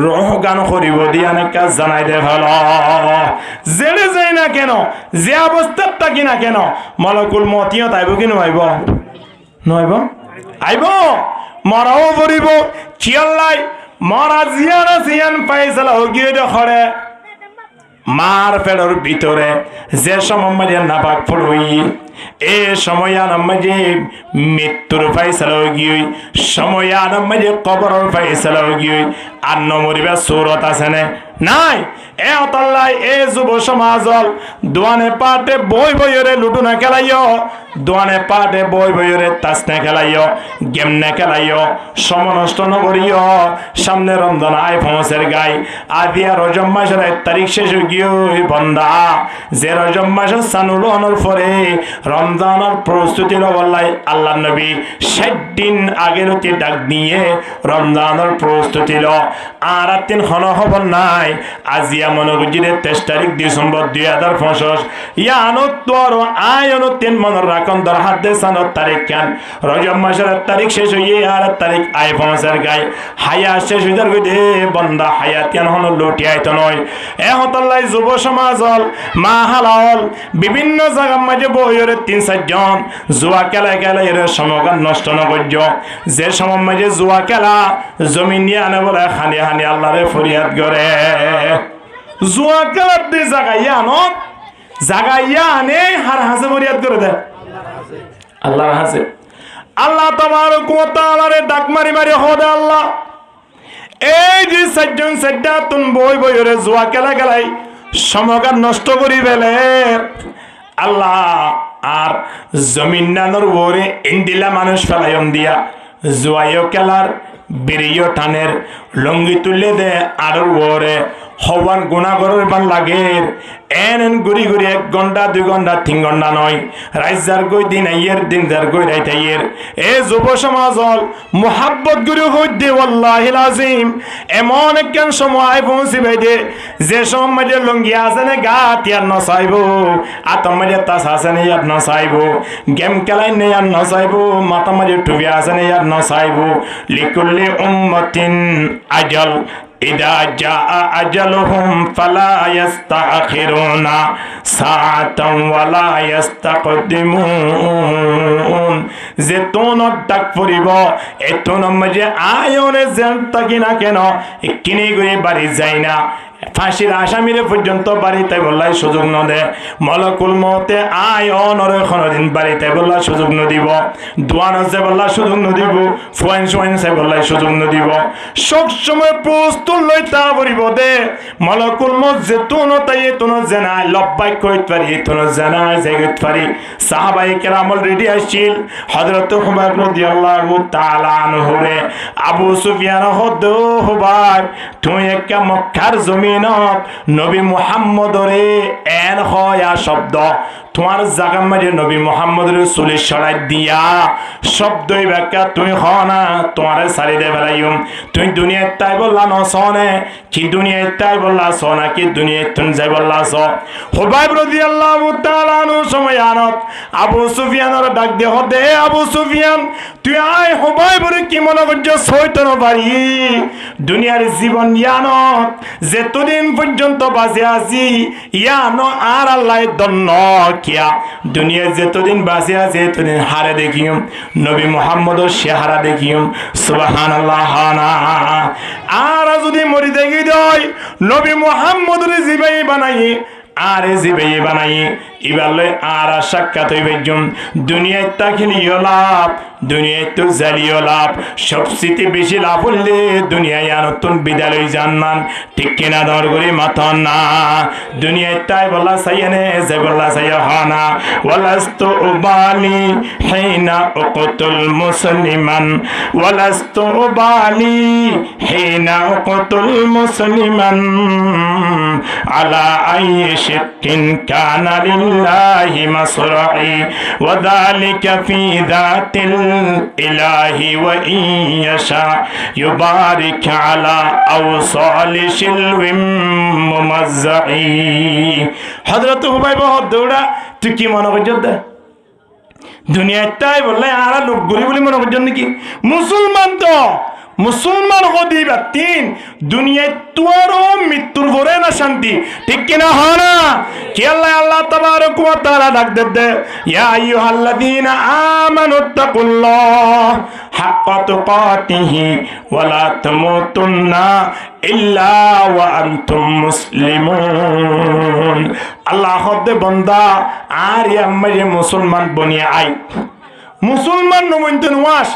রহ গান করিব দিয়া নাকা জানাই দে ভালো জেলে যাই না কেন যে অবস্থাত থাকি না কেন মলকুল মতিও তাইব কি নইব আইব মরাও পড়িব চিয়াল্লাই মরা জিয়ান পাইছালা হগিয়ে দেখরে মার পেড়র ভিতরে যে সময় মাঝে নাপাক ফুড়ই এ সময়ান মাঝে মৃত্যুর ফাইসালা গিয়ে সময়ান মাঝে কবরের ফাইসালা গিয়ে আর নমরিবা সুরত আছে নাই এ অতল্লাই এ যুব সমাজল দোয়ানে পাটে বইরে লুটুনা খেলাইও দোয়ানে পাটে বইরে তাসনে খেলাইও গেমনে খেলাইও সমনষ্ট নগরিও সামনে রমজান আই ফমসের গাই আদিয়া রজব মাসের 1 তারিখ শেষ গিয়ে বন্দা যে রজব মাসের সানুল অনর পরে রমজানের প্রস্তুতি লওয়াল্লাই আল্লাহ নবী 60 দিন আগের হতে ডাক দিয়ে রমজানের প্রস্তুতি ল আর 3 খন খবর নাই আজিয়া মনোগুজিরে 23 তারিখ ডিসেম্বর 2025 ইয়ানো তোর আয়নো 3 মন রাখন দর হাতে সানত তারিখ কান রজব মাসের 1 তারিখ শেষ হইয়ে আর 1 তারিখ আই ফমসের গাই হায়া শেষ হইদার গদে বন্দা হায়াত কেন হন লুটি আইতো নয় এ হতল্লাই যুব সমাজল মা হালাল বিভিন্ন জায়গা মাঝে বইরে 3-4 জন জুয়া খেলা এর সমগান নষ্ট নগজ্য যে সময় মাঝে জুয়া খেলা জমিন নিয়ে আনে বলে খানি আল্লাহরে ফরিয়াদ করে জুয়া খেলার দি জাগাইয়া আনে হার হাসে ফরিয়াদ করে দেয় আল্লাহর হাসে আল্লাহ তাবারক ওয়া তাআলারে ডাক মারি হবে আল্লাহ এই যে 4 জন 4টা তুন বইরে জুয়া খেলাই সমগান নষ্ট করি বেলে আল্লাহ আর জমিন নানোর ওরে ইন্দিলা মানুষ ফেলায়ন দিয়া জুয়াইও খেলার বেরিয়ে টানের লঙ্গি তুলে দে আর ওরে হওয়ান গুণা করার বান লাগে এন ঘুরি ঘুরি 1 ঘন্টা 2 ঘন্টা 3 ঘন্টা নয় রাইজার গই দিন আইয়ের দিন যার গই রাইত আইয়ের এ যুব সমাজ হল মুহাব্বত গুরু হইতে ওয়াল্লাহিল আজিম এমন একখান সময় পৌঁছিবে দে যে সময় লঙ্গি আছে না গা তিয়ার নসাইব আতম মাঝে তাস আছে না ইয়ার নসাইব গেম খেলাই নেই আর নসাইব মাথা মাঝে টুপি আছে না ইয়ার নসাইব লিকুল্লি উম্মতিন আজল ইদা জাআ আজলুহুম ফালা ইস্তাখিরুনা সাআতান ওয়ালা ইস্তাকদিমুন যে তোনত ডাক পড়িব এতন মাঝে আয়নে যেন তাকি না কেন কিনে গই বাড়ি যায় না ফাঁসির আসামিরে পর্যন্ত বাড়িতে বললাই সুযোগ ন দে মলকুল মতে আয়নরে কোনদিন বাড়িতে বললা সুযোগ ন দিব দোয়ান আছে বললা সুযোগ ন দিব ফুয়াইন সুয়াইন সে বললাই সুযোগ ন দিব সব সময় প্রস্তুত লইতা পড়িব দে মলকুল মত যে তুন তাই তুন জানা লব্বাইক কইত পারি তুন জানা জায়গত পারি সাহাবায়ে কেরাম অলরেডি আসছিল হযরত হুবাইব রাদিয়াল্লাহু তাআলা আনহু রে আবু সুফিয়ান হদ হুবাইব তুই একটা মক্কার জমি নবী মুহাম্মদরে এন হয়া শব্দ তোমার জাগার মাঝে নবী মুহাম্মদের চুলি সরাই দিয়া শব্দই ব্যাখ্যা তুই হ না তোমার সারি দে বেলাইম তুই দুনিয়ায় তাই বললা ন সনে কি দুনিয়ায় তাই বললা সনা কি দুনিয়ায় তুই যাই বললা স হুবাইব রাদিয়াল্লাহু তাআলা আনহু সময় আনত আবু সুফিয়ানের ডাক দে হদে আবু সুফিয়ান তুই আয় হুবাইবরে কি মনে করছ সইতন পারি দুনিয়ার জীবন ইয়ানত যেতদিন পর্যন্ত বাঁচে আছি ইয়ানো আর আল্লাহ দন্ন কিয়া দুনিয়া যেতদিন বাঁচে আছে এতদিন হারে দেখিম নবী মুহাম্মদের চেহারা দেখিম সুবহানাল্লাহ না আর যদি মরি দেখি দই নবী মুহাম্মদের জিবাই বানাই আর জিবাই বানাই ইবালে আর সাক্ষাৎ হইবেজম দুনিয়ায় তাকিলি লাভ দুনিয়ায় তো জালিও লাভ সবচেয়ে বেশি লাভ হলে দুনিয়ায় নতুন বিদ্যালয় জান্নান ঠিক কিনা দর করি মাথন না দুনিয়ায় তাই বলা সাইনে যে বলা সাই হানা ওয়ালাস্তু উবালি হিনা উকতুল মুসলিমান ওয়ালাস্তু উবালি হিনা উকতুল মুসলিমান আলা আইশিকিন কানা লিল্লাহি মাসরাই ওয়া যালিকা ফি যাতিল ইলাহি ওয়া ইয়াশা ইউবারিক আলা আওসালি শিলওয়িম মুমাজ্জাই হযরত হুবাইব দৌড়া তুই কি মনে করছিস দে দুনিয়ায় তাই বললে আর লোক গরি বলি মনে করছেন নাকি মুসলমান তো মুসলমান হদিবা তিন দুনিয়ায় তোরও মৃত্যুর পরে না শান্তি ঠিক কিনা হয় না কি আল্লাহ তাবারক ওয়া তাআলা ডাক দে ইয়া আইয়ুহাল্লাযীনা আমানুত্তাকুল্লাহ হাক্কা তুকাতিহি ওয়া লা তামুতুন্না ইল্লা ওয়া আনতুম মুসলিমুন আল্লাহ হদে বান্দা আর ইয়াম্মায়ে মুসলমান বনিয়া আই মুসলমান নমন্তন ওয়াস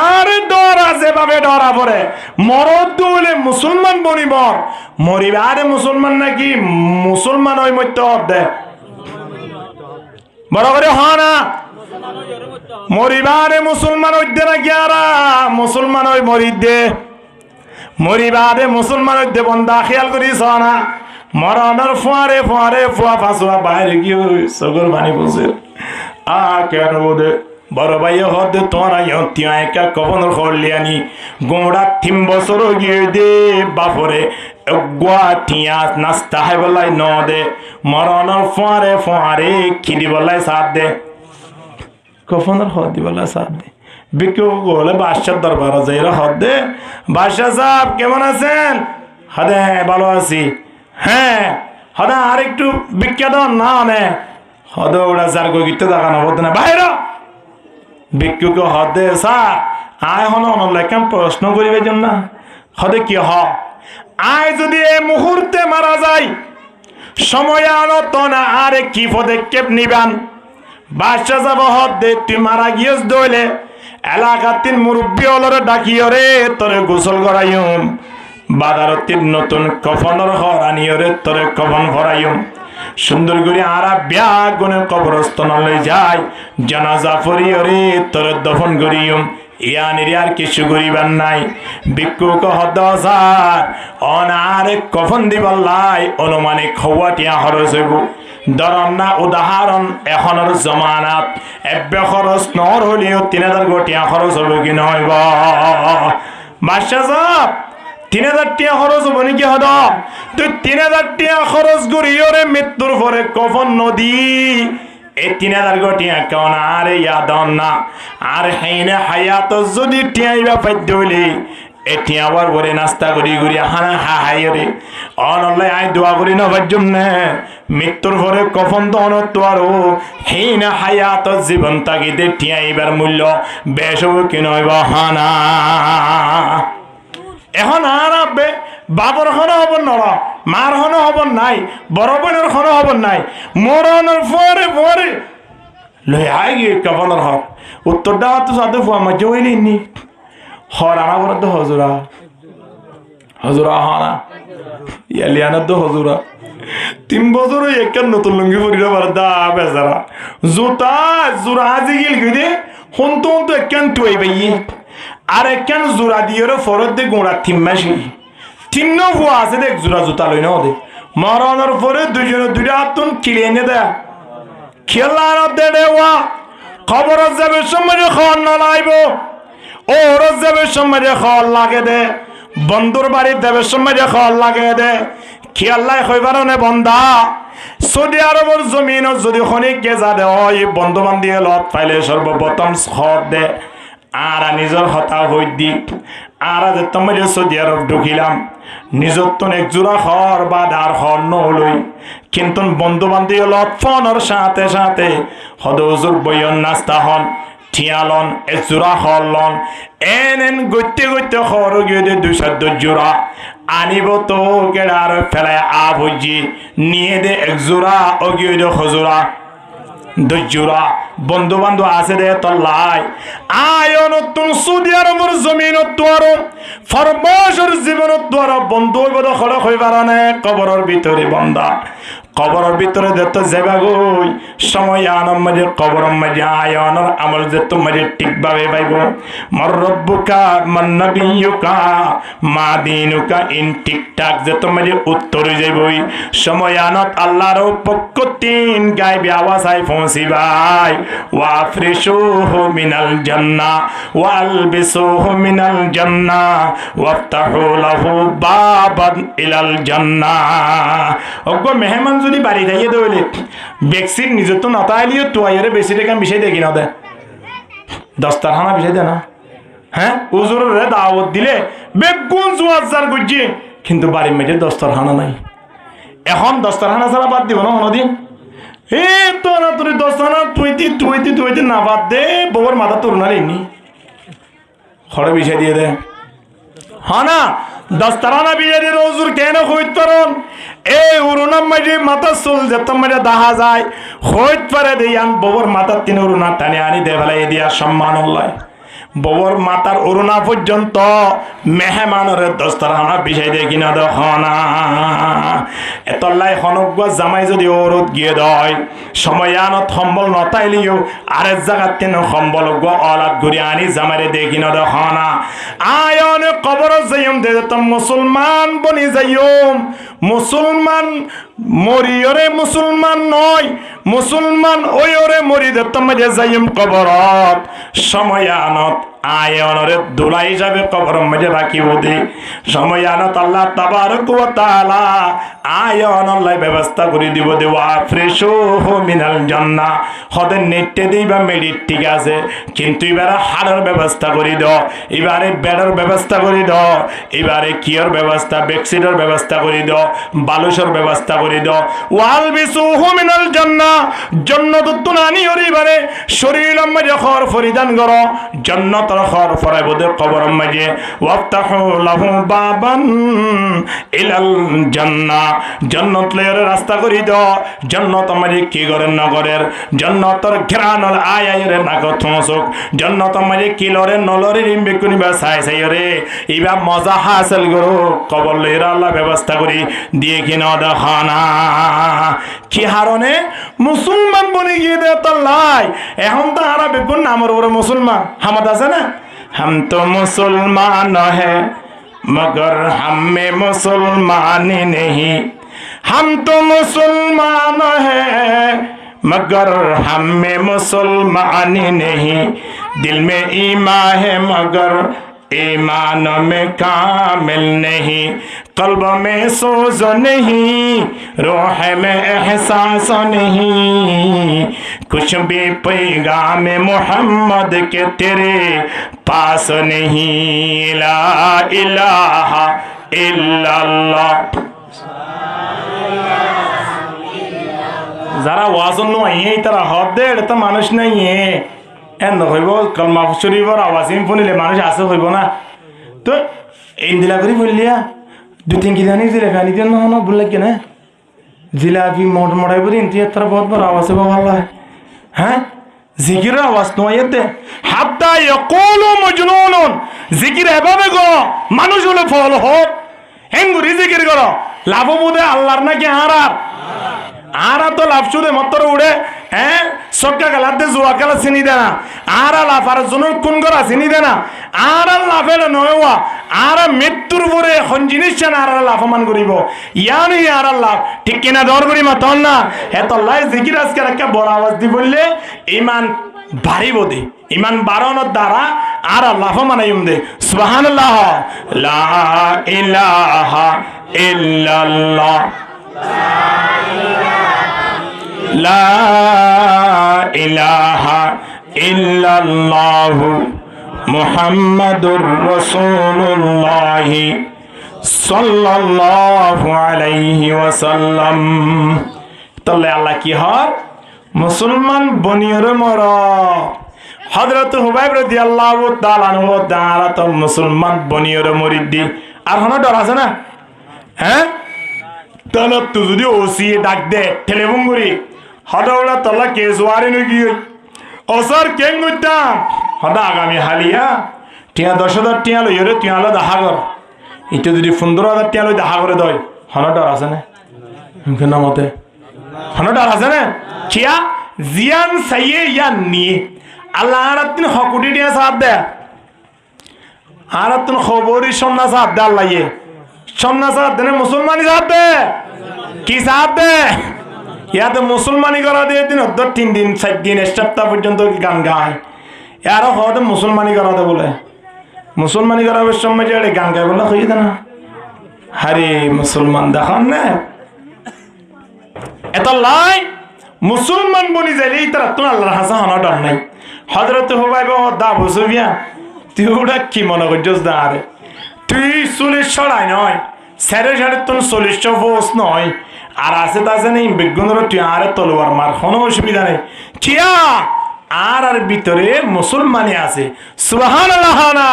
আর ডরা যেভাবে ডরা পড়ে মরদ দৌলে মুসলমান বনিব মরিবে আরে মুসলমান নাকি মুসলমান ওই মধ্যে দে বড় করে হ না মরিবারে মুসলমান ওইদে নাকি আরা মুসলমান ওই মরি দে মরিবারে মুসলমান ওইদে বন্ধা খেয়াল করিস না মরণের ফুয়ারে ফুয়ারে ফুয়া ফাঁসুয়া বাইরে গিয়ে সগর বাণী বসে কেন বোধে বড় ভাই হদে তোরা ইয়া একা কবনের খলিয়ানি গোড়া 3 বছর গিয়ে দে বাপরে গুয়া টিয়া নাস্তা হয় বলাই ন দে মরণের ফুয়ারে ফুয়ারে খিদি বলাই সাথ দে কফনের হদ দি বলাই সাথ দে বিকেও বলে বাদশার দরবার যাইরা হদ দে বাদশাহ সাহেব কেমন আছেন হদে ভালো আছি হ্যাঁ হদা আর একটু বিখ্যাত না নে হদ ওরা যার গিতে দেখানো হতো না বাইরে ভিক্ষুকে হদে স্যার আয় হন অনলাইন প্রশ্ন করিবে জন্য হদে কি হ আয় যদি এই মুহূর্তে মারা যায় সময় আনত না আরে কি পদক্ষেপ নিবান বাদশা যাব হদে তুই মারা গিয়েছ দইলে এলাকাতিন মুরব্বী অলরে ডাকিও রে তোরে গোসল করাইম বাজারতির নতুন কফনের হরানিয়রে তোরে কফন ভরাইম সুন্দর করে আরা ব্যাগ গুনে কবরস্থান লই যায় জানাজা পড়িয়রে তোরে দফন করিম ইয়ানির আর কিছু করিবার নাই ভিক্ষুক হদ্দার অনারে কফন দিবাল্লাই অনুমানিক হওয়াটিয়া খরচ হইব ধরন না উদাহরণ এখনের জমানাত এব্বে খরচ নর হলেও 3000 গটিয়া খরচ হইব কি নহইব বাদশাহ সাহেব 3000 টাকা খরচ হব নাকি হদ তুই 3000 টাকা খরচ করি ওরে মৃত্যুর পরে কফন নদী এই 3000 গটিয়া কেন আরে ইয়াদন না আর হাইনে হায়াত যদি টিয়াইবা পাইতে হইলে এটি আবার বলে নাস্তা করি করি হানা হাই রে অনল্লাই আই দোয়া করি না ভাজ্যম না মৃত্যুর পরে কফন দনত আরো হেইনা হায়াত জীবন তাগিদে টিয়াইবার মূল্য বেশ হইব কি নইব হানা এখন আর আবে বাবর খন হব নর মার খন হব নাই বড় বোনের খন হব নাই মরণের পরে পরে লই আই গিয়ে কফনের হক উত্তর দাওয়া তো সাথে ফুয়া মজা হইলি নি হরানা বরাদ্দ হজুরা হজুরা হানা ইয়ালিয়ানাদ্দ হজুরা 3 বছর একটা নতুন লুঙ্গি পরিরা বারদা বেজারা জুতা জুরা আজি গিল গিদে হন্ত হন্ত একখান তুই ভাই আর একখান জোড়া দিয়ে ফরত দে গোড়া থিম্মাসি তিন্ন ফুয়া আছে দেখ জোড়া জুতা লই না ওদের মরণের পরে দুজনে দুইটা হাতুন কিলে এনে দেয় খেলার দেওয়া খবর যাবে সময় খাওয়ার না লাইব ওর যাবে সময় খাওয়ার লাগে দে বন্ধুর বাড়ি দেবে সময় খাওয়ার লাগে দে খেয়াল্লাই হইবার নে বন্ধা সৌদি আরবের জমিন যদি খনিক গেজা দে ওই বন্ধু বান্ধব লত পাইলে সর্বপ্রথম শহর দে আর নিজের হতা হই দি আর তোমার সৌদি আরব ঢুকিলাম নিজর তো এক জোড়া খর বা ধার খর নলই কিন্তু বন্ধু বান্ধব লত ফোনের সাথে সাথে হদজুর বইয়ন নাস্তা হন ঠিয়ালন এক জোড়া খর লন এন গইতে গইতে খর গিয়ে 200 জোড়া আনিব তো কেড়ার ফেলায় আব হইজি নিয়ে দে এক জোড়া ও গিয়ে দে খজোড়া 2 জোড়া বন্ধু বান্ধব আছে দে তল্লাই আয় নতুন সৌদি আরবের জমিনত তোর ফরমাসের জীবনত তোর বন্ধু হইব খড় হইবার নে কবরের ভিতরে বন্ধা কবরের ভিতরে যত যাবা গই সময় আনম মাঝে কবরের মাঝে আয়নের আমল যত মাঝে ঠিকভাবে পাইব মর রব্বুকা মান নবিয়ুকা মা দিনুকা ইন ঠিকঠাক যত মাঝে উত্তর যাইবই সময় আনত আল্লাহর পক্ষ তিন গায়বি আওয়াজ আই পৌঁছিবাই ওয়াফরিশুহু মিনাল জান্নাহ ওয়ালবিসুহু মিনাল জান্নাহ ওয়াফতাহু লাহু বাবান ইলাল জান্নাহ ওগো মেহমান যদি বাড়ি যাইয়ে দইলে বেক্সির নিজে তো নতাইলিও তোয়াইরে বেশি টাকা মিশাই দেখি না দে দস্তারখানা মিশাই দে না হ্যাঁ হুজুরের দাওয়াত দিলে বেগুন জোয়াজার গুজি কিন্তু বাড়ির মেয়েদের দস্তারখানা নাই এখন দস্তারখানা ছাড়া বাদ দিব না কোনোদিন এ তো না তোর দস্তারখানা তুইতে না বাদ দে বউর মাথা তোর না রেনি খড়ে বিছাই দিয়ে দে হ্যাঁ না দস্তারখানা বিছাই দিয়ে হুজুর কেন হইত পারন এই উরুনার মাঝে মাথা চুল যেত মাঝে দেখা যায় হইত পারে দিয়ান বউর মাথার 3 উরুনা টানে আনি দে ফেলাই দিয়া সম্মান লয় বউর মাথার উরুনা পর্যন্ত মেহমানের দস্তারখানা বিছাই দিয়ে কিনা দখনা এতলাই হনজ্ঞ জামাই যদি ওরত গিয়ে দয় সময় আনত সম্বল নতাইলিও আরেক জায়গার 3 সম্বল অলাদ ঘুরে আনি জামাইরে দিয়ে কিনা দখনা আয়ন কবর যাইম দে মুসলমান বনি যাইম মুসলমান মরিয়রে মুসলমান নয় মুসলমান ওই ওরে মরি দে তোমাকে যাইম কবরত সময় আনত আয়নরে দুলা হিসাবে কবরের মধ্যে রাখিব দে সময় আনত আল্লাহ তাবারক ওয়া তাআলা আয়নলাই ব্যবস্থা করে দিব দে ওয়াফরিশুহু মিনাল জান্নাহ হদের নেটে দিবা মেডিট ঠিক আছে কিন্তু এবারে হাড়ের ব্যবস্থা করে দাও এবারে বেডের ব্যবস্থা করে দাও এবারে কিয়র ব্যবস্থা বেডশিটের ব্যবস্থা করে দাও বালুসের ব্যবস্থা করে দাও ওয়ালবিসুহু মিনাল জান্নাহ জান্নাত তুনানি ওরিবারে শরীরের মধ্যে খর পরিধান করো জান্নাত খর ফরাইব দে কবরের মধ্যে ওয়াফতাহু লাহু বাবান ইলাল জান্নাহ জান্নাত লের রাস্তা করে দাও জান্নাত মধ্যে কি করেন না করেন জান্নাতের ঘ্রাণল আয়ারে নাগত মসুক জান্নাত মধ্যে কি লরে নলরে রিমবে করিবা সাই সাই রে ইবা মজা হাসিল করো কবর লের আল্লাহ ব্যবস্থা করি দিয়ে কিনা দেখানা কি হারনে মুসলমান বনে গিয়ে দে তাল্লাই এখন তো আরা বেগুন নামের উপরে মুসলমান হামাদ আছে না हम तो मुसलमान है मगर हम में मुसलमानी नहीं, हम तो मुसलमान है मगर हम में मुसलमानी नहीं, दिल में ईमान है मगर ईमान में कामिल नहीं, कल्ब में सोज नहीं, रूह में एहसास नहीं, कुछ भी पैगाम मोहम्मद के तेरे पास नहीं। ला इलाहा इल्लल्लाह। যারা ওয়াজন নয় তারা হদে এটা মানুষ নাই এন হইব কলমা শরীফর আওয়াজ শুনিলে মানুষ আছে হইব না। তো এই দিলা করে বললিয়া দু তিন কি জানি জিলাপি আনি দিয়ে না বললে কেন জিলাপি মটাই বলি ইন্তি তারা বহুত বড় আওয়াজ হবে ভালো হয়। হ্যাঁ জিকিরের আওয়াজ নয় এতে হাত্তা ইয়াকুলু মাজনুন, জিকির এভাবে করো মানুষ হলে ফল হোক। হেঙ্গুরি জিকির করো লাভ বোধে আল্লাহর নাকি আর তো লাভ শুধু মত্তর উড়ে। হ্যাঁ সক্কা খেলাতে জুয়া খেলা চিনি দে না আর লাভ আর জন কোন করা চিনি দে না আর লাভের নয় আর মৃত্যুর পরে এখন জিনিস আর লাভমান করিব ইয়ানি আর লাভ ঠিক কিনা দর করি মাতন না এত লাই জিকির আজকে একটা বড় আওয়াজ দি বললে ইমান বাড়িব দে, ইমান বাড়ানোর দ্বারা আর লাভমান দে। সুবহানাল্লাহ। লা ইলাহা ইল্লাল্লাহ লা ইলাহা ইল্লাল্লাহু মুহাম্মাদুর রাসূলুল্লাহ সাল্লাল্লাহু আলাইহি ওয়াসাল্লাম। তাহলে আল্লাহ কি হয় মুসলমান বনিয়র মর হযরত হুবাইব রাদিয়াল্লাহু তাআলা আনহু দ্বারা তো মুসলমান বনিয়র মরিদি আর হন ডর আছে না। হ্যাঁ তাহলে তুই যদি ওসি ডাক দে টেলিফোন করি হঠাৎ তলা কে জোয়ারে নাকি অসার কেন করতাম হঠাৎ আগামী হালিয়া টিয়া 10,000 টিয়া লই রে টিয়া লো দেখা কর এটা যদি 15,000 টিয়া লই দেখা করে দয় হন ডর আছে না কেন মতে হন ডর আছে না কিয়া জিয়ান সাইয়ে ইয়া নি আল্লাহ আরাতিন হকুটি টিয়া সাথ দে আরাতিন খবরি সন্না সাথ দে আল্লাহ ইয়ে সন্না সাথ দে মুসলমানি সাথ দে কি সাথ দে ইয়াতে মুসলমানি করা দিয়ে দিন 3 দিন 4 দিন এক সপ্তাহ পর্যন্ত গান গায় আর হতে মুসলমানি করাতে বলে মুসলমানি করার সময় যে গান গায় বলে হয়ে না হারে মুসলমান দেখান না এত লাই মুসলমান বনি যাইলে তারা তো আল্লাহর হাসা হনা ডর নাই। হযরত হুবাইব দা বসবিয়া তুই ওটা কি মনে করছিস দা আরে তুই 40 ছড়াই নয় সাড়ে তোর 40 ফোস নয় আর আছে তা নেই বেগুনের তুই আরে তলোয়ার মার কোনো অসুবিধা নেই কিয়া আর ভিতরে মুসলমানি আছে। সুবহানাল্লাহ। না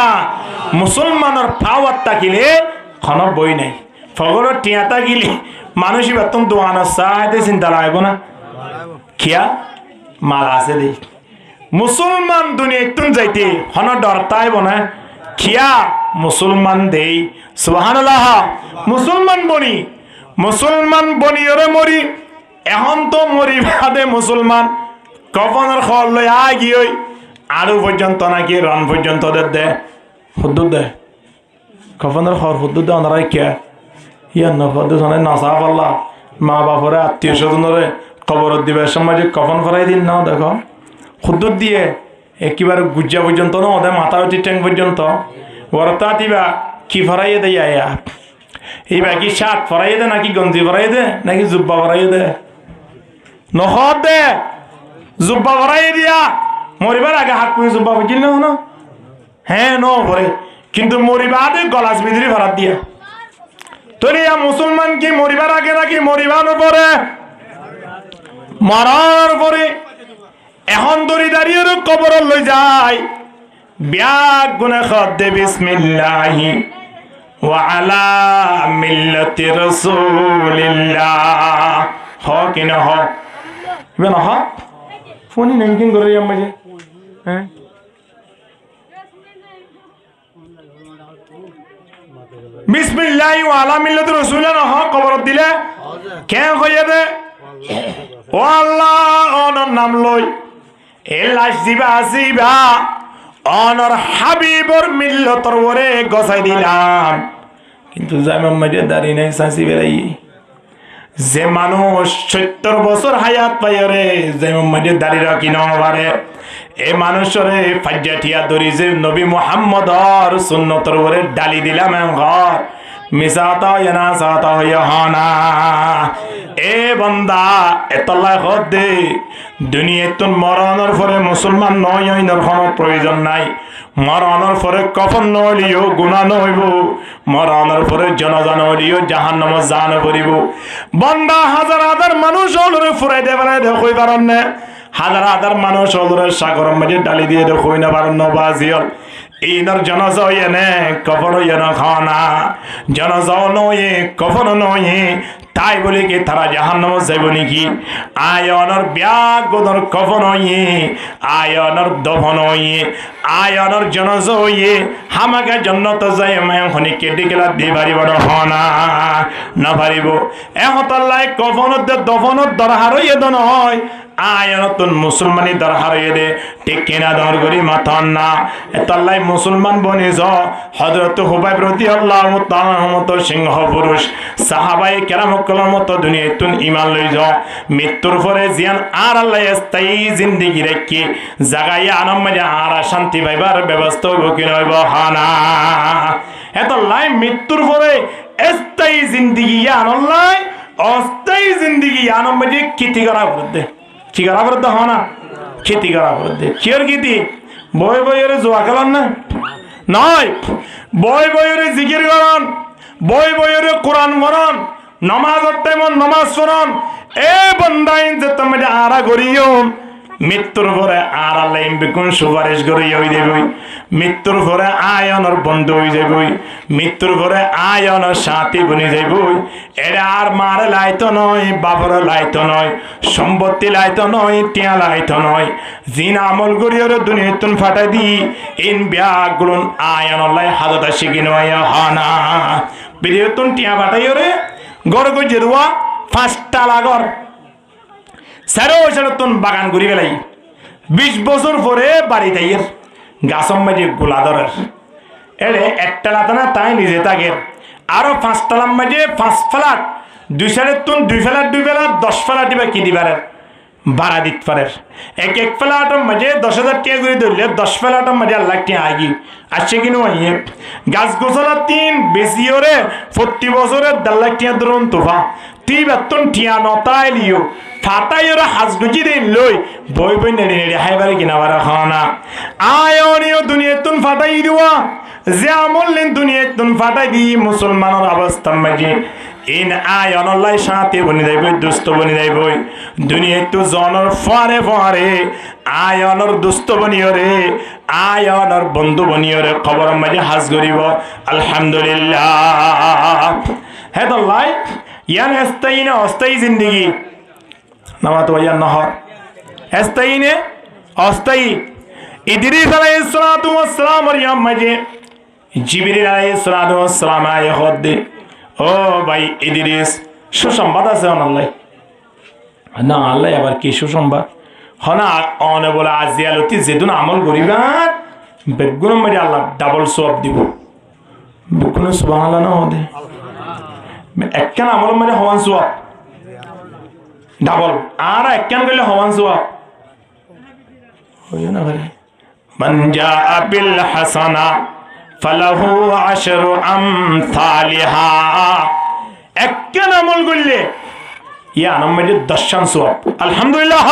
মুসলমানের পাওয়ার তাকিলে কোনো বই নাই ফগর টিয়াতা গিলে মানুষই বেতন দোয়ানো চাইতে চিন্তা লাগবো না কিয়া মাল আছে দেই মুসলমান দুনিয়া তুন যাইতে হন ডর তাইব না কিয়া মুসলমান দেই। সুবহানাল্লাহ। মুসলমান বনি ওরে মরি এখন তো মরি বাদে মুসলমান কফনের খল লই আগি ওই আরো পর্যন্ত নাকি রান পর্যন্ত দে হুদ্দুদ দে কফনের খর হুদ্দুদ দে অনারাই কে ইয়ার নফদ শোনে নাসা পাল্লা মা বাপরে আত্মীয় স্বজনরে খবর দিবে সময় যে কফন ফরাই দিন না দেখো হুদ্দুদ দিয়ে একেবারে গুজ্জা পর্যন্ত না ওদের মাথা উঠি ট্যাং পর্যন্ত ওরতা দিবা কি ফরাইয়ে দেয় আয়া এই বাকি শার্ট ফরাইয়ে দে নাকি গঞ্জি ফরাইয়ে দে নাকি জুব্বা ফরাইয়ে দে নহদ দে জুব্বা ফরাইয়ে দিয়া মরিবার আগে হাত পুজো জুব্বা বুঝিল না হ্যাঁ ন ভরে কিন্তু মরিবার আগে গলাস বিদ্রি ফরাত দিয়া তোর ইয়া মুসলমান কি মরিবার আগে নাকি মরিবার পরে মরার পরে এখন দড়ি দাঁড়িয়ে কবর লই যায় ব্যাগ গুনে খদ্দে বিসমিল্লাহি ওয়া আলা মিল্লাতি রাসূলিল্লাহ হ কি না হ বে না হ ফোনই নাই কিন করে আমাকে হ্যাঁ বিসমিল্লাহি ওয়া আলা মিল্লাতি রাসূলিল্লাহ হ কবর দিলে কেন কইয়া দে ও আল্লাহ ওনার নাম লই এ লাশ দিবা আসিবা অনর হাবিবর মিল্লতর ওরে গছাই দিলাম কিন্তু জামাম মাঝে দাঁড়িয়ে নাই সাঁচি বেড়াই যে মানুষ 70 বছর হায়াত পাই রে জামাম মাঝে দাঁড়িয়ে রাখি নবারে এ মানুষরে ফাজ্জাটিয়া দরি যে নবী মুহাম্মদর সুন্নতর ওরে ডালি দিলাম ঘর মিসাতা ইয়ানা সাতা ইয়াহানা এ বান্দা এতলা হদ দে দুনিয়াতুন মরণের পরে মুসলমান নয় হইনার কোনো প্রয়োজন নাই মরণের পরে কফন নলিও গুনাহ নইব মরণের পরে জানাজা নলিও জাহান্নাম জান পড়িব বান্দা হাজার হাজার মানুষ হলরে ফুরাই দেবারে দেখই পারন না হাজার হাজার মানুষ হলরে সাগরের মাঝে ডালি দিয়ে দেখই না পারন না বাজিল ইনর জানাজা এনে কফন এনে খানা জানাজা নয় কফন নয় তাই বলে কি তারা জাহান্নাম যাইব নাকি আয়নর ব্যাগর কফন হইয়ে আয়নর দফন হইয়ে আয়নর জানাজা হইয়ে হামাকে জান্নাত যাই আমি কেটে গেলা দি পারিব না না পারিব এহতাল্লাই কফনত দফনত দরহার হইয়ে নয় আয়নতুন মুসলমানি দরহার হইয়ে দে ঠিক কিনা দর করি মাথান না এতাল্লাই মুসলমান বনিজ হযরত হুবাইব রাদিয়াল্লাহু তাআলা মত সিংহ পুরুষ সাহাবায়ে কেরাম কলম মত দুনিয়াতুন ঈমান লই যাও মৃত্যুর পরে জিয়ান আর আল্লাহ স্থায়ী জিন্দেগি রাখি জাগাইয়া আনম মাঝে আর শান্তি পাইবার ব্যবস্থা হইব কি নইব হানা এতাল্লাই মৃত্যুর পরে স্থায়ী জিন্দেগি আনল্লাই অস্থায়ী জিন্দেগি আনম মাঝে কিতি করা করতে কি করা করতে হনা খেতি করা করতে কিয়র গীতি বই বইয়ের জোয়া খেলান না নয় বই বইয়ের জিকির করান বই বইয়ের কোরআন মরণ নমাজের টাইম নমাজ পড়ন এ বন্দাইন যে তুমি আরা করিও মৃত্যুর পরে আর আল্লাহ বিকুন সুপারিশ করে হই দেবই মৃত্যুর পরে আয়নর বন্ধু হয়ে যাবই মৃত্যুর পরে আয়নর সাথী বনি যাবই এরা আর মারে লাইতো নয় বাবার লাইতো নয় সম্পত্তি লাইতো নয় টিয়া লাইতো নয় জিন আমল করি ওর দুনিয়াতুন ফাটাই দি ইন ব্যাগুন আয়নল্লাই হাজতা শিখি নয় হানা বিরিয়তুন টিয়া ফাটাই ওরে গড় গো জেরুয়া 5টা লাগর সারো সারতুন বাগান ঘুরি গেলাই 20 বছর পরে বাড়ি তাইয়ের গাছম মাঝে গোলা ধরের এরে একটা লাতানা তাই নিজে তাকে আরো 5টালাম মাঝে 5 ফ্ল্যাট 2 সালের তুন 2 ফ্ল্যাট 2 ফ্ল্যাট 10 ফ্ল্যাট দিবা কি দিবারের ভাড়া দিতে পারে এক ফ্ল্যাটের মাঝে 10,000 টাকা করে ধরলে 10 ফ্ল্যাটের মাঝে আল্লাহ টাকা আগি আসছে কিনো আইয়ে গাছ গোছালা 3 বেশি ওরে প্রতি বছরে 1.5 লাখ টাকা ধরুন তোফা তুই বেতন টিয়া নতাই লিও ফাটাই ওরা হাজগুজি দিন লই বই বই নেড়ে নেড়ে হাইবারে কিনা বারা খাওয়ানা আয়নিও দুনিয়াতুন ফাটাই দিওয়া যে আমলেন দুনিয়াতুন ফাটাই দি মুসলমানের অবস্থা মাঝে ইন আয়নল্লাই সাথে বনি যাইব দুস্থ বনি যাইব দুনিয়া তো জনর ফারে ফারে আয়নর দুস্থ বনিও রে আয়নর বন্ধু বনিও রে খবর মাঝে হাজ করিব আলহামদুলিল্লাহ হেদল্লাই ইয়ান স্থায়ী না অস্থায়ী জিন্দগি নামা তো ইয়ান নহর স্থায়ী নে অস্থায়ী ইদ্রিস আলাইহিস সালাতু ওয়াস সালাম মারইয়াম মাঝে জিবরিল আলাইহিস সালাতু ওয়াস সালাম আয়ে হদে ও ভাই ইদ্রিস সুসংবাদ আছে আল্লাহ না আল্লাহ আবার কি সুসংবাদ হনা অনে বলে আজিয়ালতি যেদিন আমল করিবার বেগুন মাঝে আল্লাহ ডাবল সওয়াব দিব বেগুন সুবহানাল্লাহ না হদে একখান আমল মানে হওয়ান সওয়াব ডাবল আর একখান করলে হওয়ান সওয়াব হইও না ভাই মান জাআ বিল হাসানা ফালাহু আশরু আমসালিহা একখান আমল করলে ইয়া নামে 10 সওয়াব আলহামদুলিল্লাহ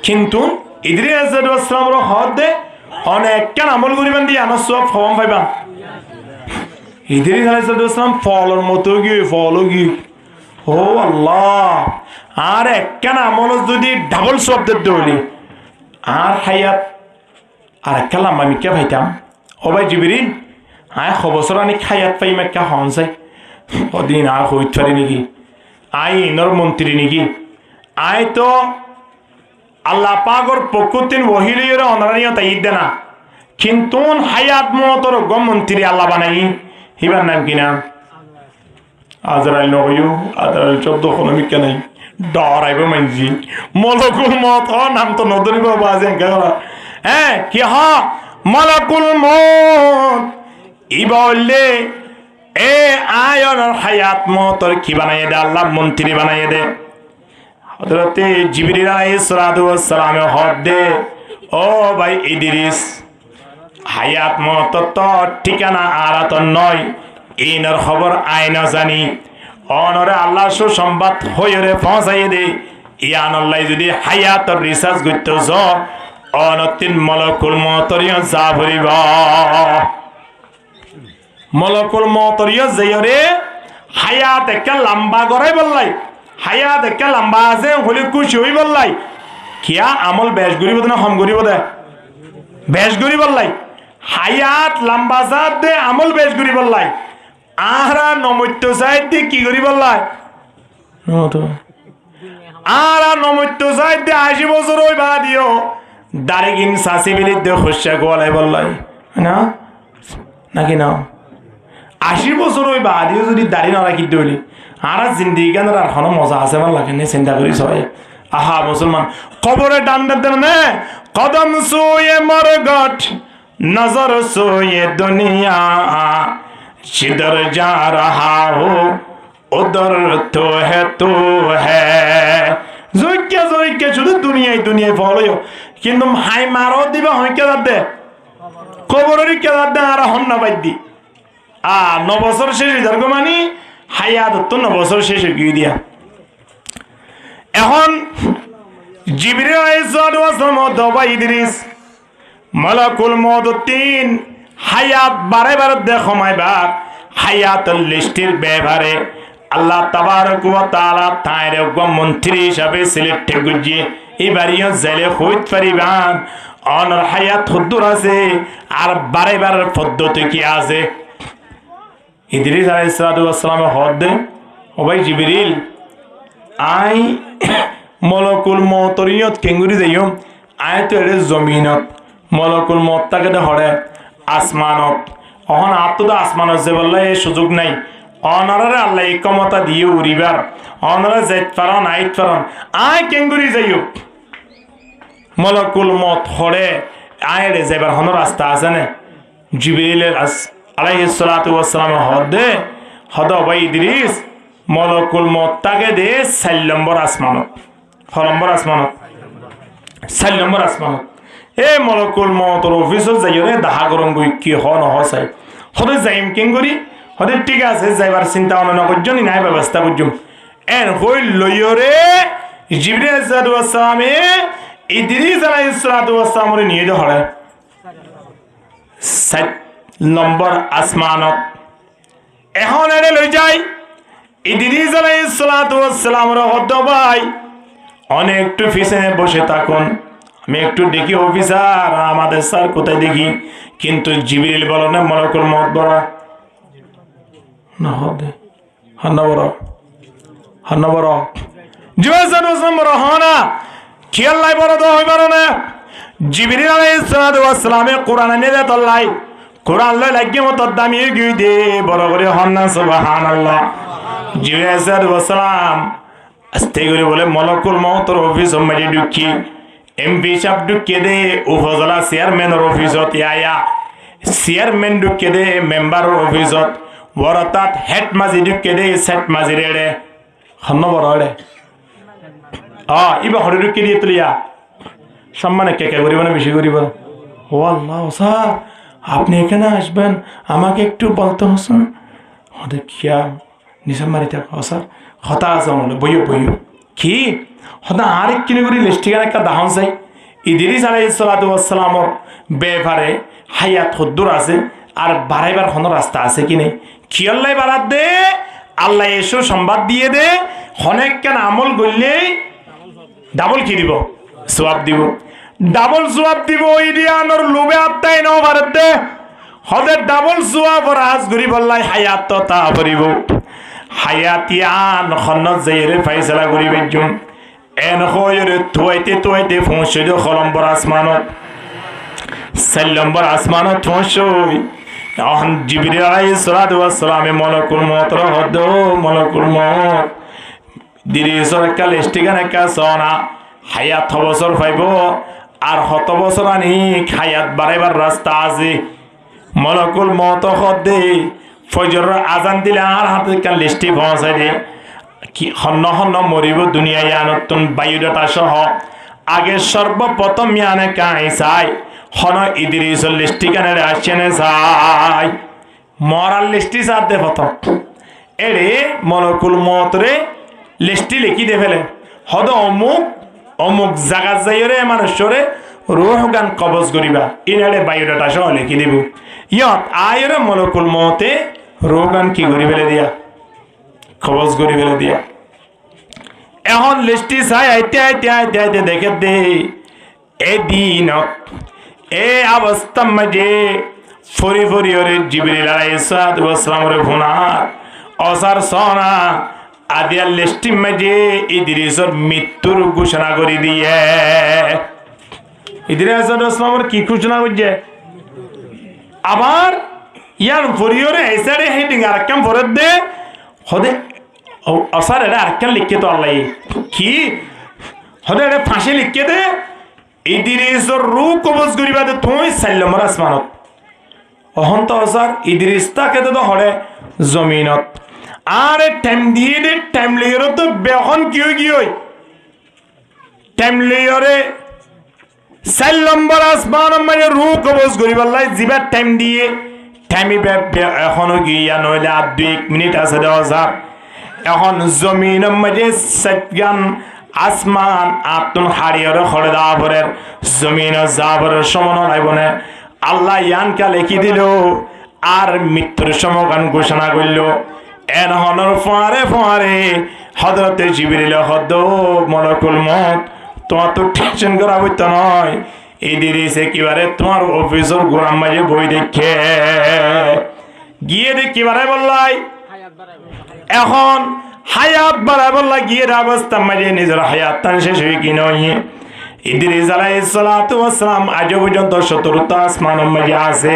কিন্তু ইদ্রিস আলাইহিস সালামের হদে অনেক একখান আমল করিবেন দিয়া না সওয়াব হওয়ান পাইবা ইদ্রিস আলাইহিস সালাম ফলর মতো গিয়ে ফল গিয়ে ও আল্লাহ আর একখান আমল যদি ডাবল সওয়াব দিতে হলি আর হায়াত আর কালাম আমি কে ভাইতাম ও ভাই জিবরিল আয় খবসর আনি হায়াত পাই মেকা হন যায় ওদিন আর হইত পারি নাকি আই ইনর মন্ত্রী নাকি আয় তো আল্লাহ পাকর পক্ষতিন ওহিলির অনারানিও তাই দেনা কিন্তু হায়াত মতর গম মন্ত্রী আল্লাহ বানাই হিবার নাম কি নাম আজরাইল নগয়ু আজরাইল 14 কোনো মিকা নাই ডরাইব মানজি মলকুল মত নাম তো নদরিব বাজে গলা হ্যাঁ কি মালাকুল মউত বললে এ আয়নের হায়াত মতর কি বানাইয়ে দে আল্লাহ মন্ত্রী বানাইয়ে দে হযরতে জিবরিল আলাইহিস সালাতু ওয়াস সালাম হদ দে ও ভাই ইদ্রিস হায়াত মত তো ঠিকানা আর তো নয় ইনর খবর আইনা জানি অনরে আল্লাহ সুসংবাদ হইরে পৌঁছাইয়ে দে ইয়ানাল্লাহ যদি হায়াতর রিসার্চ করতে য অনতিন মালাকুল মউতরিয়া যা ভরিবা মালাকুল মউতরিয়া যাইরে হায়াত একটা লম্বা গড়াই বললাই হায়াত একটা লম্বা আছে হলি খুশি হই বললাই কিয়া আমল বেশ গরিব না কম গরিব দে বেশ গরিব বললাই হায়াত লম্বা জাত দে আমল বেশ গরিব বললাই আহরা নমত্য সাইদ দি কি গরিব বললাই আরা নমত্য সাইদ দি 80 বছর হই বা দিও দারিগিন সাসি বিলিত দে খুশা গোলাই বললাই না নাকি না 80 বছর হই বা দিও যদি দাড়ি না রাখি দইলি আর জিন্দেগি কেন আর কোনো মজা আছে ভাল লাগে না চিন্তা করি সবাই আহা মুসলমান কবরে ডান দেন না কদম সোয়ে মরগট নজর সোয়ে দুনিয়া जिधर जा रहा हो उधर तो है জয়কে শুধু দুনিয়ায় ফলো কিন্তু হাই মারো দিবা হইকে দে কবরের কে দে আর হন না বাইদি 9 বছর শেষ হইদার গো মানে হায়াত তো 9 বছর শেষ হই দিয়া এখন জিবরিল আলাইহিস সালাম দবা ইদ্রিস মালাকুল মউত 3 হায়াত বারে দে খমাইবার হায়াতুল লিস্টির ব্যাপারে আল্লাহ তাবারক ওয়া তাআলা তাইরে মন্ত্রী হিসাবে সিলেক্ট গুজি এবারিও জেলে হইত পারিবান অনর হায়াত হুদুর আছে আর বারে পদ্ধতি কি আছে ইদ্রিস আলাইহিস সালাম হদ ও ভাই জিবরিল আই মালাকুল মউতরিয়ত কেঙ্গুরি যাইও আয় তো এর জমিনত মালাকুল মউত তাকে হড়ে আসমানত অহন আত্মদা আসমানত যে বললে এই সুযোগ নাই অনারে আল্লাহ এই ক্ষমতা দিয়ে উড়িবার অনারে যাইত পারন আইত পারন আয় কেঙ্গুরি যাইও মালাকুল মউত হড়ে আয় রে যাইবার হন রাস্তা আছে না জিবরিল আলাইহিস সালাতু ওয়াস সালাম হদে ভাই ইদ্রিস মালাকুল মউত তাকে দে 4 নম্বর আসমানত 4 নম্বর আসমানত এ মালাকুল মউতর অফিসত যাইরে দাহা গরম গই কি হন হসাই হদে যাইম কেঙ্গুরি হদে ঠিক আছে যাইবার চিন্তা অন করজনি নাই ব্যবস্থা বুঝুম এন হই লইরে জিবরিল আলাইহিস সালাম ইদ্রিস আলাইহিস সালাম রে নিয়ে ধরে 7 নম্বর আসমানত এখন এরে লই যাই ইদ্রিস আলাইহিস সালাম রে হদ ভাই অনেক একটু পিছনে বসে থাকুন আমি একটু দেখি অফিসার আমাদের স্যার কোথায় দেখি কিন্তু জিবরিল বলো না মালাকুল মউত বড় না হদে হান্না বড় জিবরিল বড় হনা খেয়াল লাই বড় তো হইবার না জিবরিল আলাইহিস সালাম কোরআন নিয়ে তল্লাই কোরআন লই লাগি মত দামি গই দে বড় করে হন্না সুবহানাল্লাহ জিবরিল আলাইহিস সালাম আস্তে করে বলে মালাকুল মউতর অফিস মাঝে ঢুকি এমপি সাহেব ঢুকিয়ে দে উপজেলা চেয়ারম্যানের অফিসত ইয়া চেয়ারম্যান ঢুকিয়ে দে মেম্বারের অফিসত বড়তাত হেড মাঝি ঢুকিয়ে দে সেট মাঝি রেড়ে হন্ন বড় রে ইবা হরে ঢুকিয়ে দিয়ে তুলিয়া সম্মানে কে করিব না বেশি করিব ও আল্লাহ স্যার আপনি এখানে আসবেন আমাকে একটু বলতে হসেন হদে খিয়া নিশা মারি থাক স্যার হতা আছে বইও কি হদা আরেক কিনে করি লিস্টিগান একটা দাহন চাই ইদ্রিস আলাইহিস সালামের ব্যাপারে হায়াত হুদুর আছে আর বাড়াইবার কোনো রাস্তা আছে কি নেই কিয়ল্লাই বাড়াত দে আল্লাহ এসো সংবাদ দিয়ে দে অনেক কেন আমল করলেই ডাবল কি দিব সওয়াব দিব ডাবল সওয়াব দিব ইডিয়ানোর লোভে আত্মাই নাও ভারত দে হদে ডাবল সওয়াব রাজ গরি বললাই হায়াত তো তা ভরিব হায়াতিয়ান খন্নত যাইরে ফাইসলা করিবে জুম এন হইরে তোয়াইতে পৌঁছইল নম্বর আসমানত 4 নম্বর আসমানত পৌঁছই এখন জিবরিল আলাইহিস সালাম মালাকুল মউত হদ মালাকুল মউত দিরিসর কাল স্টিগান কা সোনা হায়াত বছর পাইব আর শত বছর আনি হায়াত বাড়াইবার রাস্তা আছে মলকুল মত দে ফজর আজান দিলে আর হাতে কান লিস্টি পৌঁছাই দে কি হন্ন হন্ন মরিব দুনিয়ায় নতুন বায়ুডাটা সহ আগে সর্বপ্রথম ইয়ানে কাই চাই হন ইদ্রিসুল লিস্টি কানে আসছেনে চাই মরার লিস্টি চার দে প্রথম এরে মলকুল মতরে লিস্টি লিখি দে ফেলে হদ অমুক অমুক জায়গা যাইরে মানুষরে রুহ গান কবজ করিবা ইনারে বায়ুডাটা সহ লিখি দিব ইয়ত আয়রে মলকুল মতে রুহ গান কি করি ফেলে দিয়া কবজ করি ফেলে দিয়া এখন লিস্টি চাই আইতে আইতে আইতে আইতে দেখে দে এদিন এ অবস্থা মাঝে ফরি ফরি ওরে জিবরিল আলাইহিস সালামের ফোনার অসার সনা আদিয়াল লিস্টি মাঝে ইদ্রিসের মৃত্যুর ঘোষণা করে দিয়ে ইদ্রিস সালামের কি ঘোষণা করছে আবার ইয়ার ফরিওরে এসারে হেডিং আর কেম ফরদ দে হদে অসার এটা আর কেন লিখে তো আল্লাহ কি হদে এটা ফাঁসি লিখে দে ইদ্রিসের রূহ কবজ করিবা দে তুই সাল্লামর আসমানত অহন্ত অসার ইদ্রিস তাকে তো হরে জমিনত আর টাইম দিয়ে দে টাইম লিয়র তো বেখন কি হই টাইম লিয়রে সাল্লামর আসমান মানে রূহ কবজ করিবার লাই জিবার টাইম দিয়ে টাইমি এখনো গিয়া নইলে আর 2 মিনিট আছে দে অসার এখন জমিন মাঝে সজ্ঞান আসমান আতুন হাড়িয়র খড়ে দাবরের জমিন জাবরের সমান লাইবনে আল্লাহ ইয়ানকা লিখি দিল আর মৃত্যুর সমগান ঘোষণা করল এর হনর ফোয়ারে ফোয়ারে হযরতে জিবরিল হদ মলকুল মত তোমার তো টেনশন করা হইতো নয় ইদ্রিস একেবারে তোমার অফিসের গোলাম মাঝে বই দেখে গিয়ে দেখিবারে বললাই এখন হায়াত বাড়াবার লাগিয়ে অবস্থা মাঝে নিজের হায়াত তান শেষ হয়ে কি নয় ইদ্রিস আলাইহিস সালাতু ওয়াস সালাম আজ পর্যন্ত 17টা আসমান মাঝে আছে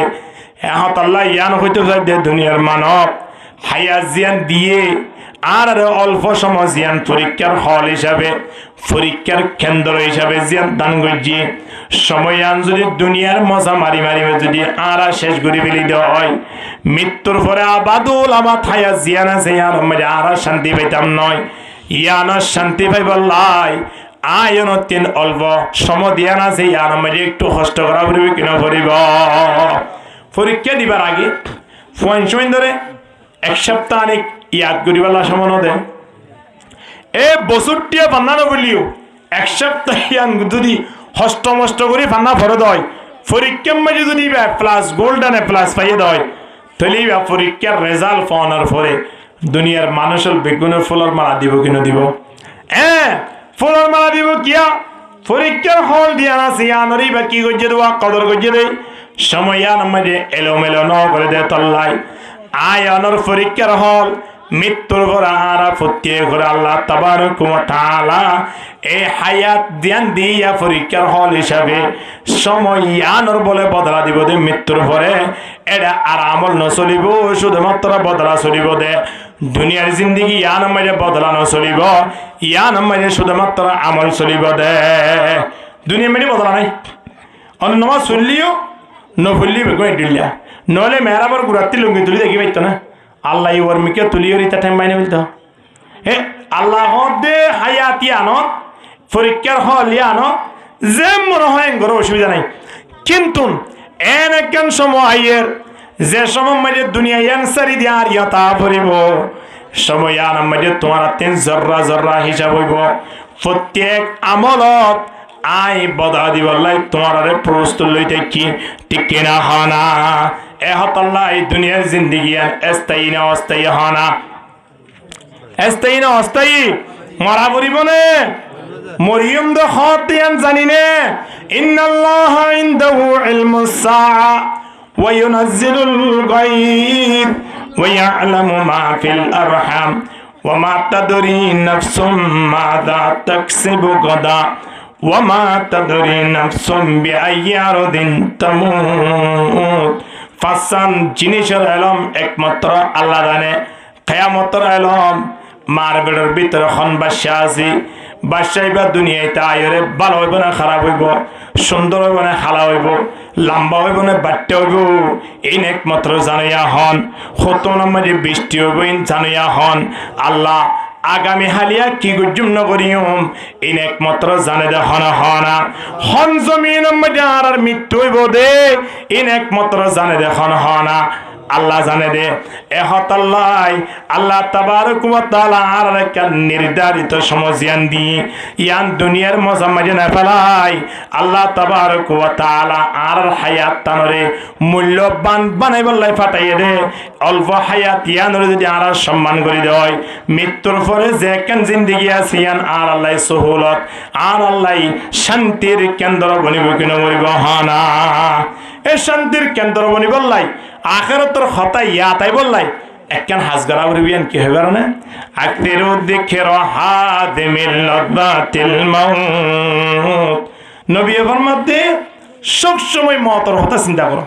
এখন আল্লাহ ইয়ান হইতে যাবে দুনিয়ার মানব হায়াত জিয়ান দিয়ে আর অল্প সময় জিয়ান পরীক্ষার হল হিসাবে পরীক্ষার কেন্দ্র হিসাবে জিয়ান দান করছি সময় আন যদি দুনিয়ার মজা মারি মারি যদি আর শেষ করে ফেলি দেওয়া হয় মৃত্যুর পরে আবাদুল আমার হায়াত জিয়ান আছে ইয়ান মানে আর শান্তি পাইতাম নয় ইয়ান শান্তি পাইব লাই আয়ন তিন অল্প সময় দিয়ান আছে ইয়ান মানে একটু কষ্ট করা পড়বে কিনা পড়িব পরীক্ষা দিবার আগে সময় ধরে এক সপ্তাহ অনেক ইয়াদ করিবার সমান দে এ বছরটিয়া বান্নানো বলিও এক সপ্তাহ ইয়ান যদি হষ্ট মষ্ট করে বান্না ফরে দেয় পরীক্ষার মাঝে যদি প্লাস গোল্ডেন প্লাস পাইয়ে দেয় তাহলে পরীক্ষার রেজাল্ট পাওয়ানোর পরে দুনিয়ার মানুষের বেগুনের ফুলের মালা দিব কিনা দিব ফুলের মালা দিব কিয়া পরীক্ষার হল দিয়া না সিয়ানরি বা কি করছে দেওয়া কদর করছে দেয় সময় মাঝে এলোমেলো ন করে দেয় তল্লাই আয়নর পরীক্ষার হল মৃত্যুর পর আরা প্রত্যেক করে আল্লাহ তাবারক ওয়া তাআলা এই হায়াত ধ্যান দিয়া পরীক্ষার হল হিসাবে সময় আনর বলে বদলা দিব দে মৃত্যুর পরে এটা আর আমল নচলিব শুধুমাত্র বদলা চলিব দে দুনিয়ার জিন্দগি ইয়ান মাঝে বদলা নচলিব ইয়ান মাঝে শুধুমাত্র আমল চলিব দে দুনিয়া মাঝে বদলা নাই অন্য নমাজ চললিও নফুল্লি বেগুন দিল্লা নহলে মেহরাবার গুড়াতি লুঙ্গি তুলি দেখি পাইতো না আল্লাহ ওর্মিকে তুলিও রিতা টাইম বাইনে বলতো আল্লাহ দে হায়াতি আনত পরীক্ষার হল আনত যে মনে হয় ঘরে অসুবিধা নাই কিন্তু এন একজন সময় আইয়ের যে সময় মাঝে দুনিয়া ইয়ানসারি দিয়া আর ইয়তা পড়িব সময় আন মাঝে তোমার তিন জর্রা জর্রা হিসাব হইব প্রত্যেক আমলত আই বদা দিবল্লাই তোমার প্রস্তুত লইতে কি ঠিক কিনা হনা এহতাল্লাহ এই দুনিয়ার জিন্দগি স্থায়ী না অস্থায়ী হনা স্থায়ী না অস্থায়ী মরা পড়িব নে মরিয়ম দে হতিয়ান জানি নে ইন্নাল্লাহ ইনদাহু ইলমুস সাআ ওয়া ইউনাজ্জিলুল গায়ব ওয়া ইয়ালামু মা ফিল আরহাম ওয়া মা তাদরি নাফসুম মাযা তাকসিবু গাদা ওয়া মা তাদরি নাফসুম বিআইয়ি আরদিন তামুত ফাসান জিনিসের এলম একমাত্র আল্লাহ জানে কিয়ামতের এলম মার বেড়ের ভিতরে খন বাসা আছে বাদশাহী বা দুনিয়ায় তাইরে ভালো হইব না খারাপ হইব, সুন্দর হইব না খালা হইব, লম্বা হইব না বাট্টা হইব, এই একমাত্র জানাইয়া হন। হতন মাঝে বৃষ্টি হইব জানাইয়া হন। আল্লাহ আগামী হালিয়া কি গুজুম নগরিয়ম এই একমাত্র জানে দে হনা হন জমিন মাঝে আর মৃত্যু হইব দে এই একমাত্র জানে দে হনা। আল্লাহ জানে দে আল্লাহ আল্লাহ তাবারক ওয়া তাআলা আর একটা নির্ধারিত সমজিয়ান দি ইয়ান দুনিয়ার মজা মাঝে না ফেলাই আল্লাহ তাবারক ওয়া তাআলা আর হায়াত তানরে মূল্যবান বানাই বললাই ফাটাইয়ে দে। অল্প হায়াত ইয়ানরে যদি আর সম্মান করে দেয়, মৃত্যুর পরে যে কেন জিন্দেগি আছে ইয়ান আর আল্লাহ সহুলত আর আল্লাহ শান্তির কেন্দ্র বনিব কিনা বলিব হানা। এ শান্তির কেন্দ্র বনিব লাই আখিরাতের হতা ইয়া তাই বললাই একখান হাজগারা উড়বিয়ান কি হবে না আকতিরু যিকরা হাদিমিল লাযাতিল মাউত। নবী ফরমাতে সব সময় মওতের হতা চিন্তা করো,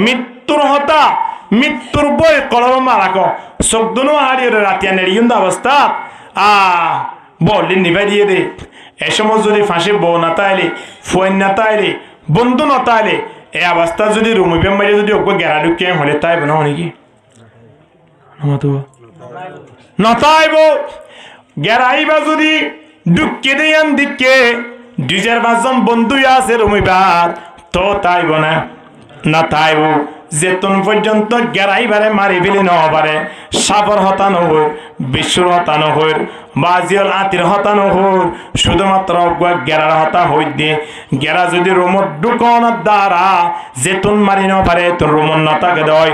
মৃত্যুর হতা, মৃত্যুর বই কলম মারাকো সবদনো হারিয়ে রাতিয়া নেড়িয়ন অবস্থা বললি নিভাই দিয়ে দে। এ সময় যদি ফাঁসি বউ না তাইলে ফুয়াইন না তাইলে বন্ধু না তাইলে এই অবস্থা যদি রুমিবে মারি যদি ওকে গেরা ঢুকে হলে তাই না নাকি নতাইব গেরাইবা যদি ঢুকে দিয়ান দিকে 2005 জন বন্ধু আছে রুমিবার তো তাইব না না তাইব যেতন পর্যন্ত গেরাইবারে মারি ফেলি নহবারে সাপর হতানো হই বিশ্বর হতানো হই বাজিয়াল আতির হতানো হই শুধুমাত্র গেরার হতা হই দিয়ে গেরা যদি রুমত ঢুকনের দ্বারা যেতন মারি ন পারে তোর রুমন নতাকে দয়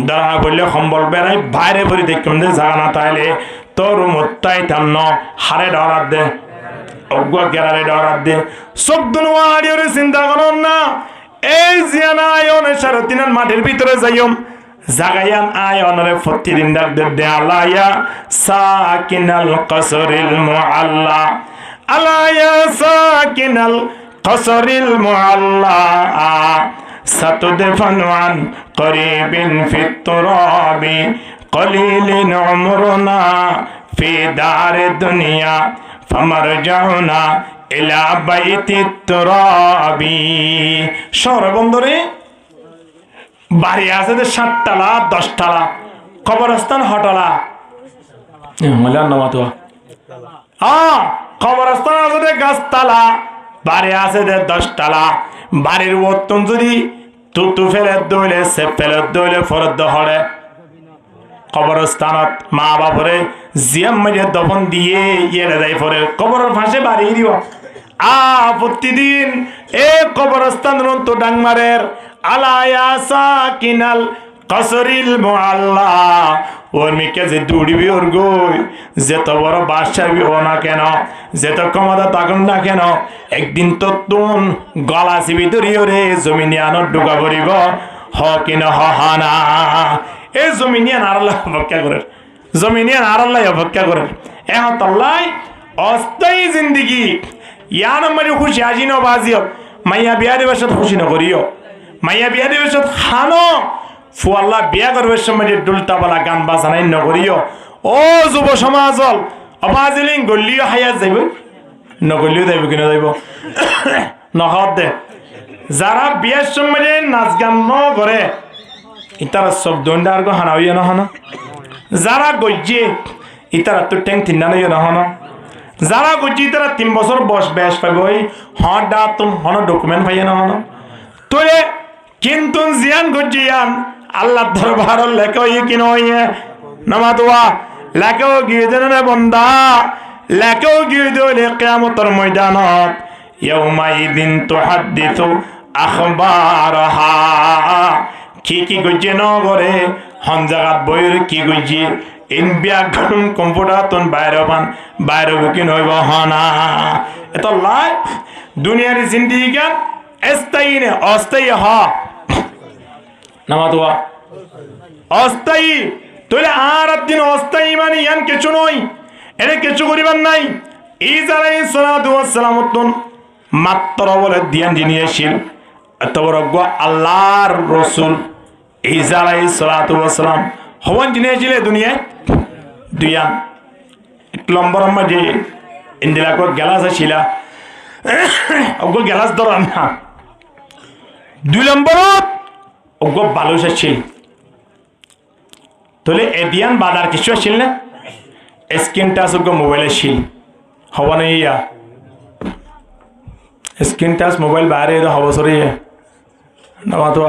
দ্বারা বললে সম্বল বেড়াই বাইরে ভরি দেখুন যে জাগা না তাইলে তোর রুমত তাই তাম ন হারে ডরার দে অজ্ঞ গেরারে ডরার দে সব দুনিয়া চিন্তা করুন না। এই জিয়ান আয়ন সারতিনার মাটির ভিতরে যাইম জাগায়ান আয়নরে প্রতিদিন ডাক দে আল্লাহ ইয়া সাকিনাল কসরিল মুআল্লা আল্লাহ ইয়া সাকিনাল কসরিল মুআল্লা সাতুদফানু আন করিবিন ফিত তুরাবি কলিলিন উমরুনা ফি দারে দুনিয়া ফামারজাউনা ইলা বাইতি তুরাবি। শহর বন্দরে বাড়ি আছে 7 তলা 10 তলা, কবরস্থান হটলা কবরস্থান আছে গাছতলা, বাড়ি আছে 10 তলা। বাড়ির বর্তন যদি তুতু ফেলে দইলে সে ফেলে দইলে ফরদ হরে কবরস্থানত মা বাপরে জিয়াম মাঝে দফন দিয়ে ইয়ে দেয় পরে কবরের ফাঁসে বাড়ি দিব প্রতিদিন এ কবরস্থান তো ডাংমারের আলায়া সাকিনাল কসরিল মুআল্লা ওর মিকে যে দৌড়িবি ওর গই যেত বড় বাদশাহী ও না কেন যেত ক্ষমতা থাকুন না কেন একদিন তো তুন গলা চিবি ধরিও রে জমিনে আনত ঢুকা পড়িব হ কিনা হনা। এই জমিনিয়ান আল্লাহ অপেক্ষা করেন, জমিনিয়ান আল্লাহ অপেক্ষা করেন। এখন তল্লাই অস্থায়ী জিন্দিগি ইয়ান মারি খুশি আজি ন বাজিও মাইয়া বিয়া দেবার সাথে খুশি নকরিও, মাইয়া বিয়া দেবার সাথে খানো ফুয়াল্লা বিয়া করবার সময় ডুলতাবালা গান বাজানাই নকরিও। ও যুব সমাজল অবাজিলিং গলিও হায়াত যাইব নগলিও যাইব কিনা যাইব নহত দে। যারা বিয়ার সময় নাচ গান ন করে ইতারা সব দন্ডার গো হানা হইয়া নহন, যারা গজ্জে ইতারা তো ট্যাং তিন্না নইয়া নহন, যারা গজ্জে ইতারা 3 বছর বয়স বেশ পাইব হন ডা তুম হন ডকুমেন্ট পাইয়া নহন তোরে কিন্তু জিয়ান গজ্জিয়ান আল্লাহ দরবার লেখো ই কি নইয়ে নামা দোয়া লেখো গিয়ে দেন রে বন্দা লেখো গিয়ে দলে কিয়ামতের ময়দানত ইয়াউমাইদিন তুহাদ্দিসু আখবারহা কি কি গজ্জে নগরে হন জাগাত বইর কি গজ্জে ইন বিয়াগম কম্পিউটার তন বাইরে কি নইব হনা। এত লাই দুনিয়ার জিন্দেগি গান স্থায়ী নে অস্থায়ী হ নামা দোয়া অস্থায়ী তোলে আর দিন অস্থায়ী মানে ইয়ান কিছু নয়, এর কিছু করিবার নাই। ঈসা আলাইহিস সালাতু ওয়াস সালাম মাত্র বলে দিয়ান দিনিয়েছিল এত বড় আল্লাহর রসুল ঈসা আলাইহিস সালাতু ওয়াস সালাম হওয়ান দিনিয়েছিল দুনিয়ায় দুইয়ান। 1 নম্বর মাঝে ইন্দিলা কো গ্লাস আসিলা ওগো গ্লাস ধরান না 2 নম্বরত ওগো বালুস আসছিল তাহলে এদিয়ান বাজার কিছু আসছিল না স্ক্রিন টাচ ওগো মোবাইলে ছিল হওয়া নেই ইয়া স্ক্রিন টাচ মোবাইল বাইরে হওয়া সরি না তো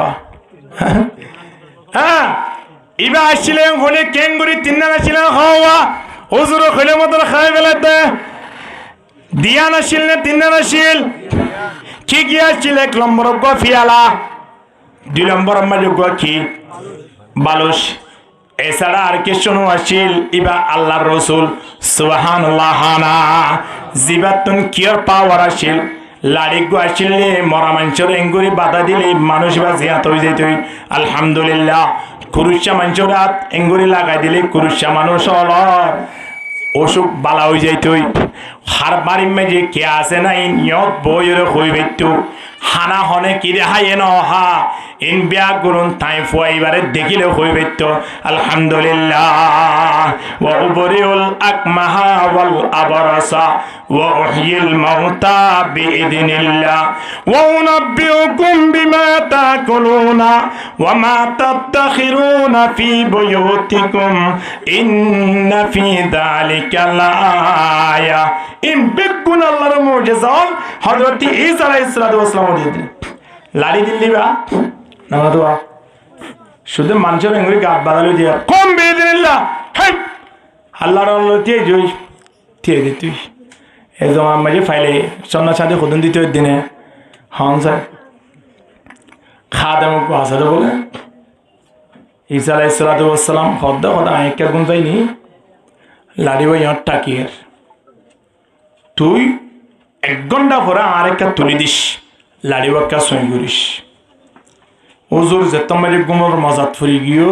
হ্যাঁ ইবা আসছিলেন হলে কেঙ্গুরি তিনজন আসছিলেন হওয়া হুজুর হলে মতন খাই ফেলাতে দিয়ান আসছিল না তিনজন আসছিল কি কি আসছিল 1 নম্বর গো ফিয়ালা 2 নম্বর মাঝে গো কি বালুস এছাড়া আর কিছু আসছিল ইবা আল্লাহর রাসূল সুবহানাল্লাহ না জিবাতুন কিয়ার পাওয়ার আসছিল লাড়ি গো আসলে মরা মানুষের এঙ্গুরি বাধা দিলে মানুষ বা জিয়াত হয়ে যেত আলহামদুলিল্লাহ কুরুষা মানুষের হাত এঙ্গুরি লাগাই দিলে কুরুষা মানুষ হলর অসুখ বালা হয়ে যাইত হার বাড়ির মেজে কে আছে নাই নিয়ত বইয়ের হয়ে বেত হানা হনে কি রেহাই এন হা ইন বিয়া করুন তাই ফুয়াইবারে দেখিলে হয়ে বেত আলহামদুলিল্লাহ ওয়া উবরিউল আকমাহা ওয়াল আবরাসা ওয়া উহয়িল মাউতা বিইذنিল্লাহ ওয়া উনাব্বিউকুম বিমা তাকুলুনা ওয়া মা তাদখিরুনা ফি বুয়ুতিকুম ইন্না ফি যালিকা লাআয়া ইন বিকুন আল্লাহর মুজিজা হযরত ঈসা আলাইহিস সালাতু ওয়াস সালাম লাড়ি দিল্লিবা না দোয়া শুধু মানুষের এঙ্গুরি গাত বাদালো দিয়া কম বিইذنিল্লাহ হে আল্লাহর আল্লাহতে জয় দিয়ে দে তুই এই জমা মাঝে ফাইলে সন্না সাথে খুদন দিতে দিনে হন স্যার খাদেম কো হাসাদ বলে ঈসা আলাইহিস সালাতু ওয়াস সালাম খদ্দা খদা একা গুণ যায়নি লাড়ি ভাই আর টাকির তুই 1 ঘন্টা পরে আরেকটা তুলি দিস লাড়ি বাক্কা সই করিস হুজুর যেতম মাঝে গুমর মজাত ফুরি গিয়ে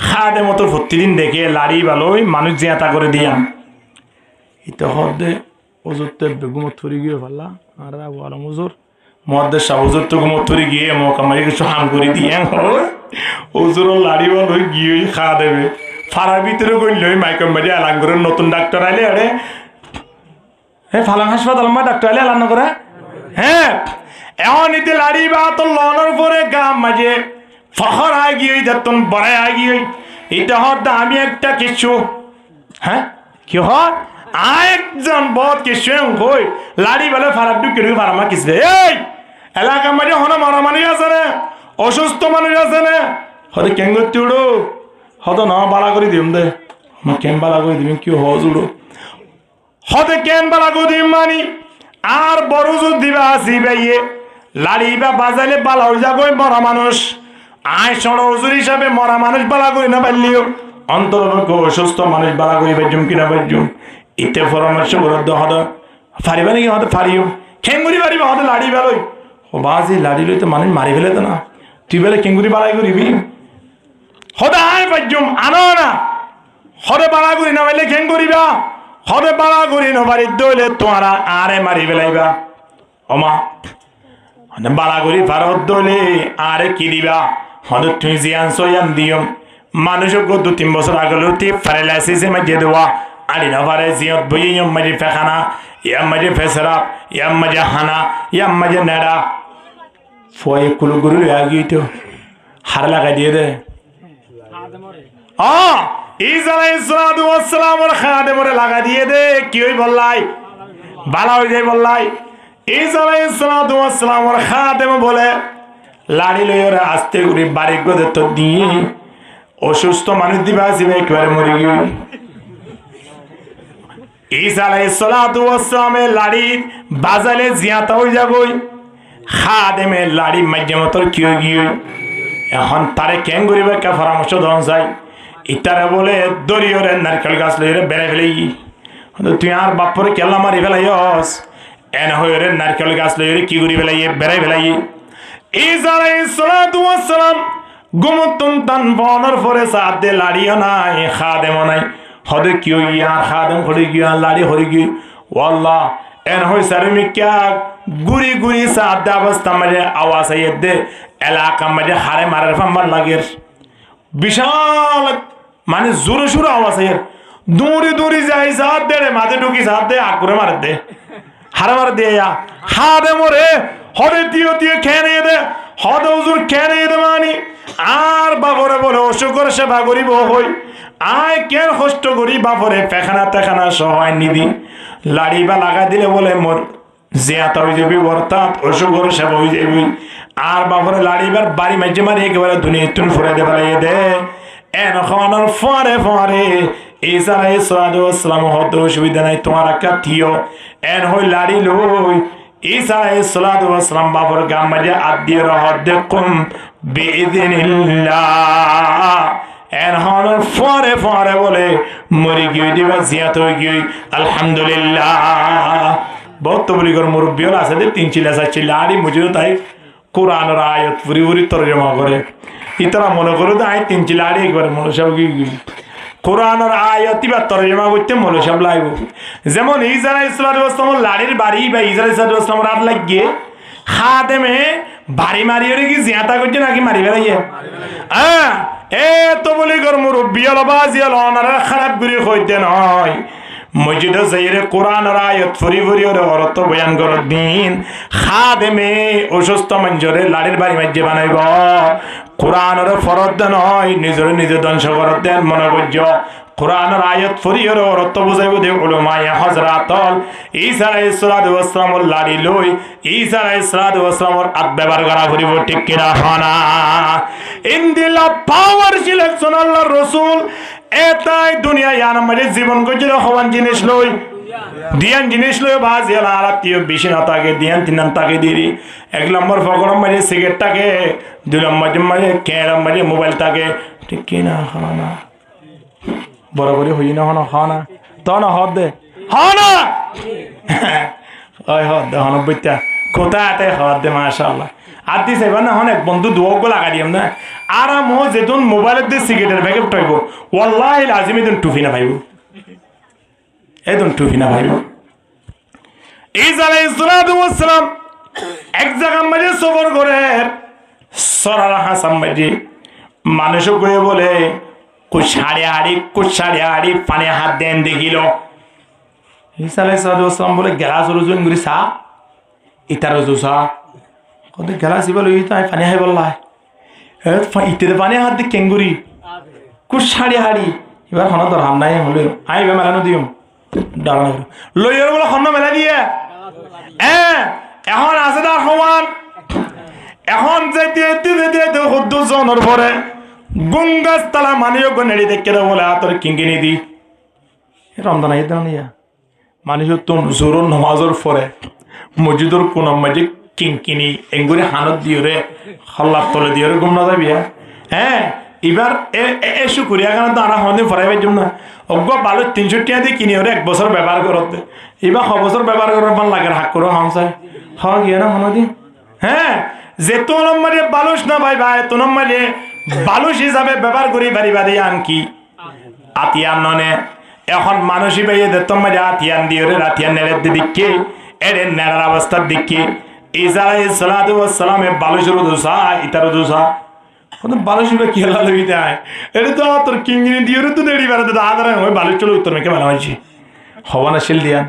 খাদে মতো প্রতিদিন দেখে লাড়ি ভালোই মানুষ জিয়াতা করে দিয়াম এটা হদে হুজুর তো বেগুমত ফুরি গিয়ে ভাল্লা আর আলম হুজুর মহাদেশ শাহ হুজুর তো গুমত ফুরি গিয়ে মকামারি কিছু হাম করে দিয়ে হুজুর লাড়ি ভালোই গিয়ে খা দেবে ফাড়ার ভিতরে গইল মাইকম মারি আলাং করে নতুন ডাক্তার আইলে আরে হ্যাঁ ফালাং হাসপাতাল মা ডাক্তার আইলে আলান করে হ্যাঁ এমন ইতে লাড়ি বা তো লনের পরে গাম মাঝে ফখর আয় গিয়ে দেখুন বড়াই আয় গিয়ে এটা হত আমি একটা কিছু হ্যাঁ কি হয় একজন বহুত কিছু হই লাড়ি বেলে ফারাপ ডুকে ঢুকে ফারামা কিছু এই এলাকা মাঝে হন মরা মানুষ আছে না অসুস্থ মানুষ আছে না হতে কেন করতে উড়ো হতো না বালা করে দিম দে আমার কেন বালা করে দিবি কি হজ উড়ো হতে কেন বালা করে দিম মানি আর বড় জোর দিবা আসিবে ইয়ে লাড়ি বা বাজাইলে বালা হয়ে যাবো মরা মানুষ আয় সড় হুজুর হিসাবে মরা মানুষ বালা করি না পারলিও অন্তরপক্ষ অসুস্থ মানুষ বালা করি পাইজুম কিনা পাইজুম ইতে পরামর্শ বরাদ্দ হদ ফারিবা নাকি হতে ফারিও খেঙ্গুরি পারিবা হতে লাড়ি বেলোই ও বাজি লাড়ি লই তো মানুষ মারি ফেলে তো না তুই বেলে খেঙ্গুরি বালাই করিবি হতে আয় পাইজুম আনো না হতে বালা করি না পাইলে খেঙ্গুরিবা হতে বালা করি না পারি দইলে তোমারা আরে মারি ফেলাইবা ওমা বালা করি ফারত দইলে আরে কি দিবা হতে তুই জিয়ান সয়ান দিও মানুষক 2-3 বছর আগে লুটি প্যারালাইসিসে মাঝে দেওয়া আড়ি না পারে জিয়ত বই ইয়াম মাঝে ফেখানা ইয়াম মাঝে ফেসরাপ ইয়াম মাঝে হানা ইয়াম মাঝে নেড়া ফয়ে কুলু গুরু আগিয়ে তো হার লাগাই দিয়ে দে ঈসা আলাইহিস সালাতু ওয়াস সালাম ওর খাদেমরে লাগা দিয়ে দে কি হই বললাই বালা হই যাই বললাই ঈসা আলাইহিস সালাতু ওয়াস সালাম ওর খাদেম বলে লাড়ি লইরা আস্তে করে বাড়ি গদে তো দিয়ে অসুস্থ মানুষ দিবা আসিবে একবারে মরে গিয়ে ঈসা আলাইহিস সালাতু ওয়াস সালামের লাড়ি বাজালে জিয়াতা হই যাবই খাদেমের লাড়ি মাঝে মতো কি হই গিয়ে এখন তারে কেন করিবে কে পরামর্শ দন চাই ইতারে বলে দরিয়রে নারকেল গাছ লইরে বেড়ে ফেলেই তুই আর বাপরে কেলা মারি ফেলাইস এন হইরে নারকেল গাছ লইরে কি করি ফেলাই বেড়াই ফেলাই ঈসা আলাইহিস সালাতু ওয়াস সালাম গুমতুন তান বনর পরে সাথে লাড়িও নাই খাদেমও নাই হদে কি হইয়া খাদেম হরি গিয়া লাড়ি হরি গি ওয়াল্লাহ এন হই সারমি কিয়া গুরি গুরি সাদা অবস্থা মাঝে আওয়াজ আইয়ে দে এলাকা মাঝে হারে মারার ফাম্বার লাগের বিশাল মানে জোরে সোরে আওয়াজ আইয়ে দূরে দূরে যাই সাথ দে রে মাঝে ঢুকি সাথ দে আকুরে মার দে হারা মার দে হাদে মরে হরে দিও দিয়ে খেয়ে নিয়ে দে হদে হুজুর খেয়ে নিয়ে দে মানি আর বাবরে বলে অসুখর সেবা করিব হই আয় কেন কষ্ট করি বাপরে পেখানা তেখানা সহায় নিদি লাড়ি বা লাগা দিলে বলে মোর জিয়াতা হয়ে যাবি অর্থাৎ অসুখর সেবা হয়ে যাবি আর বাপরে লাড়িবার বাড়ি মাঝে মারি একেবারে দুনিয়া তুন ফুরে দে বলে দে এন খাওয়ানোর ফরে ফরে ঈসা আলাইহিস সালাম হতে অসুবিধা নাই তোমার একটা থিও এন হই লাড়ি লই ঈসা আলাইহিস সালাম বাপর গাম মাঝে আদিয়ে রহত দেখুম বিইذনিল্লাহ এন হওয়ানোর ফরে ফরে বলে মরি গিয়ে দিবা জিয়াত হয়ে গিয়ে আলহামদুলিল্লাহ বহুত বলিগর মুরব্বিয়ল আছে দে তিন চিলা চার চিলা আড়ি মুজিও তাই কোরআনের আয়াত ফুরি ফুরি তরজমা করে ইতারা মনে করে আয় তিন চিলা আড়ি একবার মনে সব কোরআনের আয়াত বা তরজমা করতে মনে সব লাগবে যেমন ঈসা আলাইহিস সালাম লাড়ির বাড়ি বা ঈসা আলাইহিস সালাম রাত লাগিয়ে খাদেমে বাড়ি মারিয়ে কি জিয়াতা করছে নাকি মারি বেড়াইয়ে হ্যাঁ এ তো বলি গর মুরব্বিয়ল বাজিয়াল অনারা খারাপ করে হইতে নয় মসজিদে যাইরে কোরআনের আয়াত ফুরি ফুরি ওরে অর্থ বয়ান করার দিন খাদেমে অসুস্থ মঞ্জরে লাড়ির বাড়ি মাঝে বানাইব কোরআনের ফরদ নয় নিজের নিজে ধ্বংস করার দেন মনে করছ কোরআনের আয়াত ফুরি ওরে অর্থ বুঝাইব দে উলামায়ে হযরাতল ঈসা আলাইহিস সালাম লাড়ি লই ঈসা আলাইহিস সালাম আত ব্যবহার করা ফুরিব ঠিক কিনা হনা ইন দিলা পাওয়ার সিলেকশন আল্লাহর রাসূল এটাই দুনিয়া ইয়ার মাঝে জীবন গজরে হওয়ান জিনিস লই দিয়ান জিনিস লই বাজ এলা আলাতিও বেশি না তাকে দিয়ান তিনান তাকে দিরি এক নম্বর ফকরম মাঝে সিগারেটটাকে দুই নম্বর মাঝে ক্যারাম মাঝে মোবাইল তাকে ঠিক কিনা হনা বরাবরই হই না হনা হনা তো না হদ দে হনা ওই হদ দে হনা বইতা কোথাতে হদ দে মাশাআল্লাহ আদি সেবা না হন এক বন্ধু দুয়োগ লাগা দিম না আরাম হো যেতুন মোবাইলের দিয়ে সিগারেটের প্যাকেট টাইব ওয়াল্লাহি লাজিম এদন টুফি না ভাইব এদন টুফি না ভাইব ঈসা আলাইহিস সালাম এক জায়গা মাঝে সফর করে সরারা হাসান মাঝে মানুষ কয়ে বলে কুশাড়ে হাড়ি পানি হাত দেন দেখিল ঈসা আলাইহিস সালাম বলে গেলাস রুজুন গুরি সা ইতার রুজু সা কত গেলাস বলে ইতা পানি হাই বললাই ইতে পানি হাত দি কেঙ্গুরি কুশাড়ে হাড়ি এবার হন তোর হাম নাই হলে আইবে মেলানো দিম ডালানো লইয়ার বলে হন মেলা দিয়ে এখন আছে তার সমান এখন যেতে হুদ্দু জনের পরে গুঙ্গাস তালা মানিও নেড়ি দেখে বলে তোর কিঙ্গিনি দি রমজান আইতে নিয়া মানুষ তো জোর নমাজর পরে মসজিদর কোন মাঝে কিঙ্কিনি এঙ্গুরি হানত দিও রে হল্লার তলে দিও রে গুম না যাবি হ্যাঁ এবার এ শুকুরিয়া কারণ তো আনা হদিন ফরাই পাইম না অজ্ঞ বালু 300 টাকা দিয়ে কিনি ওরে 1 বছর ব্যবহার করতে এবার 6 বছর ব্যবহার করার পান লাগে হাক করে হাম চাই হওয়া গিয়ে না হনদিন হ্যাঁ যে তো নম্বরে বালুস না ভাই ভাই তো নম্বরে বালুস হিসাবে ব্যবহার করি বাড়ি বাড়ি আনকি আতিয়ান ননে এখন মানুষই বাইয়ে দে তোমার আতিয়ান দিয়ে ওরে রাতিয়ান নেড়ে দিকে এর নেড়ার অবস্থার দিকে ঈসা আলাইহিস সালামে বালুসের দোষা ইতার দোষা কত বালুস কি হলা লবি দেয় এটা তো তোর কিঙ্গিনি দিয়ে তো দেড়ি বেড়াতে আদার ওই বালুস চলো উত্তর মেকে বানা হয়েছি হওয়া না শিল দিয়া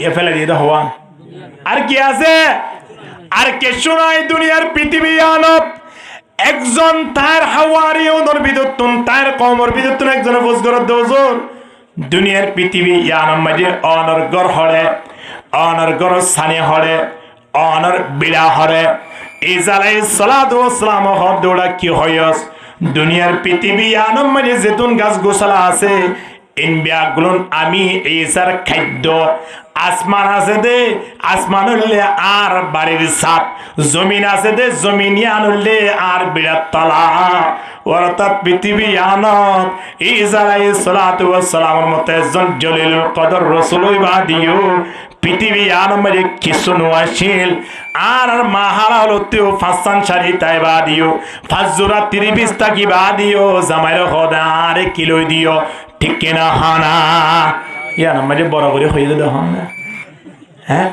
এ ফেলে দিয়ে হওয়ান আর কি আছে আর কে শোনায় দুনিয়ার পৃথিবী আনব একজন তার হাওয়ারি ওদর বিদুত্তুন তার কমর বিদুত্তুন একজনের ফজগর দোজর দুনিয়ার পৃথিবী ইয়ানম মাঝে অনর গর হড়ে অনর গর সানে হড়ে অনর বিড়া হড়ে ঈসা আলাইহিস সালাম হদ দৌড়া কি হয়স দুনিয়ার পৃথিবী ইয়ানম মাঝে যেতুন গাছ গোছালা আছে ইনবিয়াগুলোন আমি ঈসার খাদ্য আসমান আছে দে আসমান হলে আর বাড়ির ছাদ জমিন আছে দে জমিন ইয়ান হলে আর বিরাট তলা অর্থাৎ পৃথিবী ইয়ানত ঈসা আলাইহিস সালামের মতো একজন জলিলুল কদর রাসূল বা দিও পৃথিবী ইয়ানত মানে কিছু নোয়াশিল আর মাহারা হলো তেও ফাসান শাড়ি তাই বা দিও ফাজুরা 30 টাকি বা দিও জামাইর খদারে কিলো দিও ঠিক কিনা হানা ইয়ান মানে বড় করে হয়ে যেতে হন না হ্যাঁ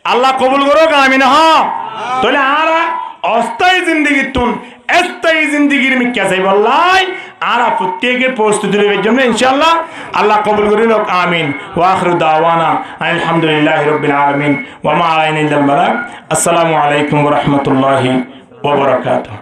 আল্লাহ কবুল করো আমিন হ্যাঁ তাহলে আর অস্থায়ী জিন্দেগি তুন স্থায়ী জিন্দেগির মিক্কা চাই বললাই আর প্রত্যেকের প্রস্তুতি নেওয়ার জন্য ইনশাআল্লাহ আল্লাহ কবুল করে লোক আমিন ওয়া আখিরু দাওয়ানা আলহামদুলিল্লাহি রাব্বিল আলামিন ওয়া মা আলাইনা ইল্লাল বালাগ আসসালামু আলাইকুম ওয়া রাহমাতুল্লাহি ওয়া বারাকাতুহু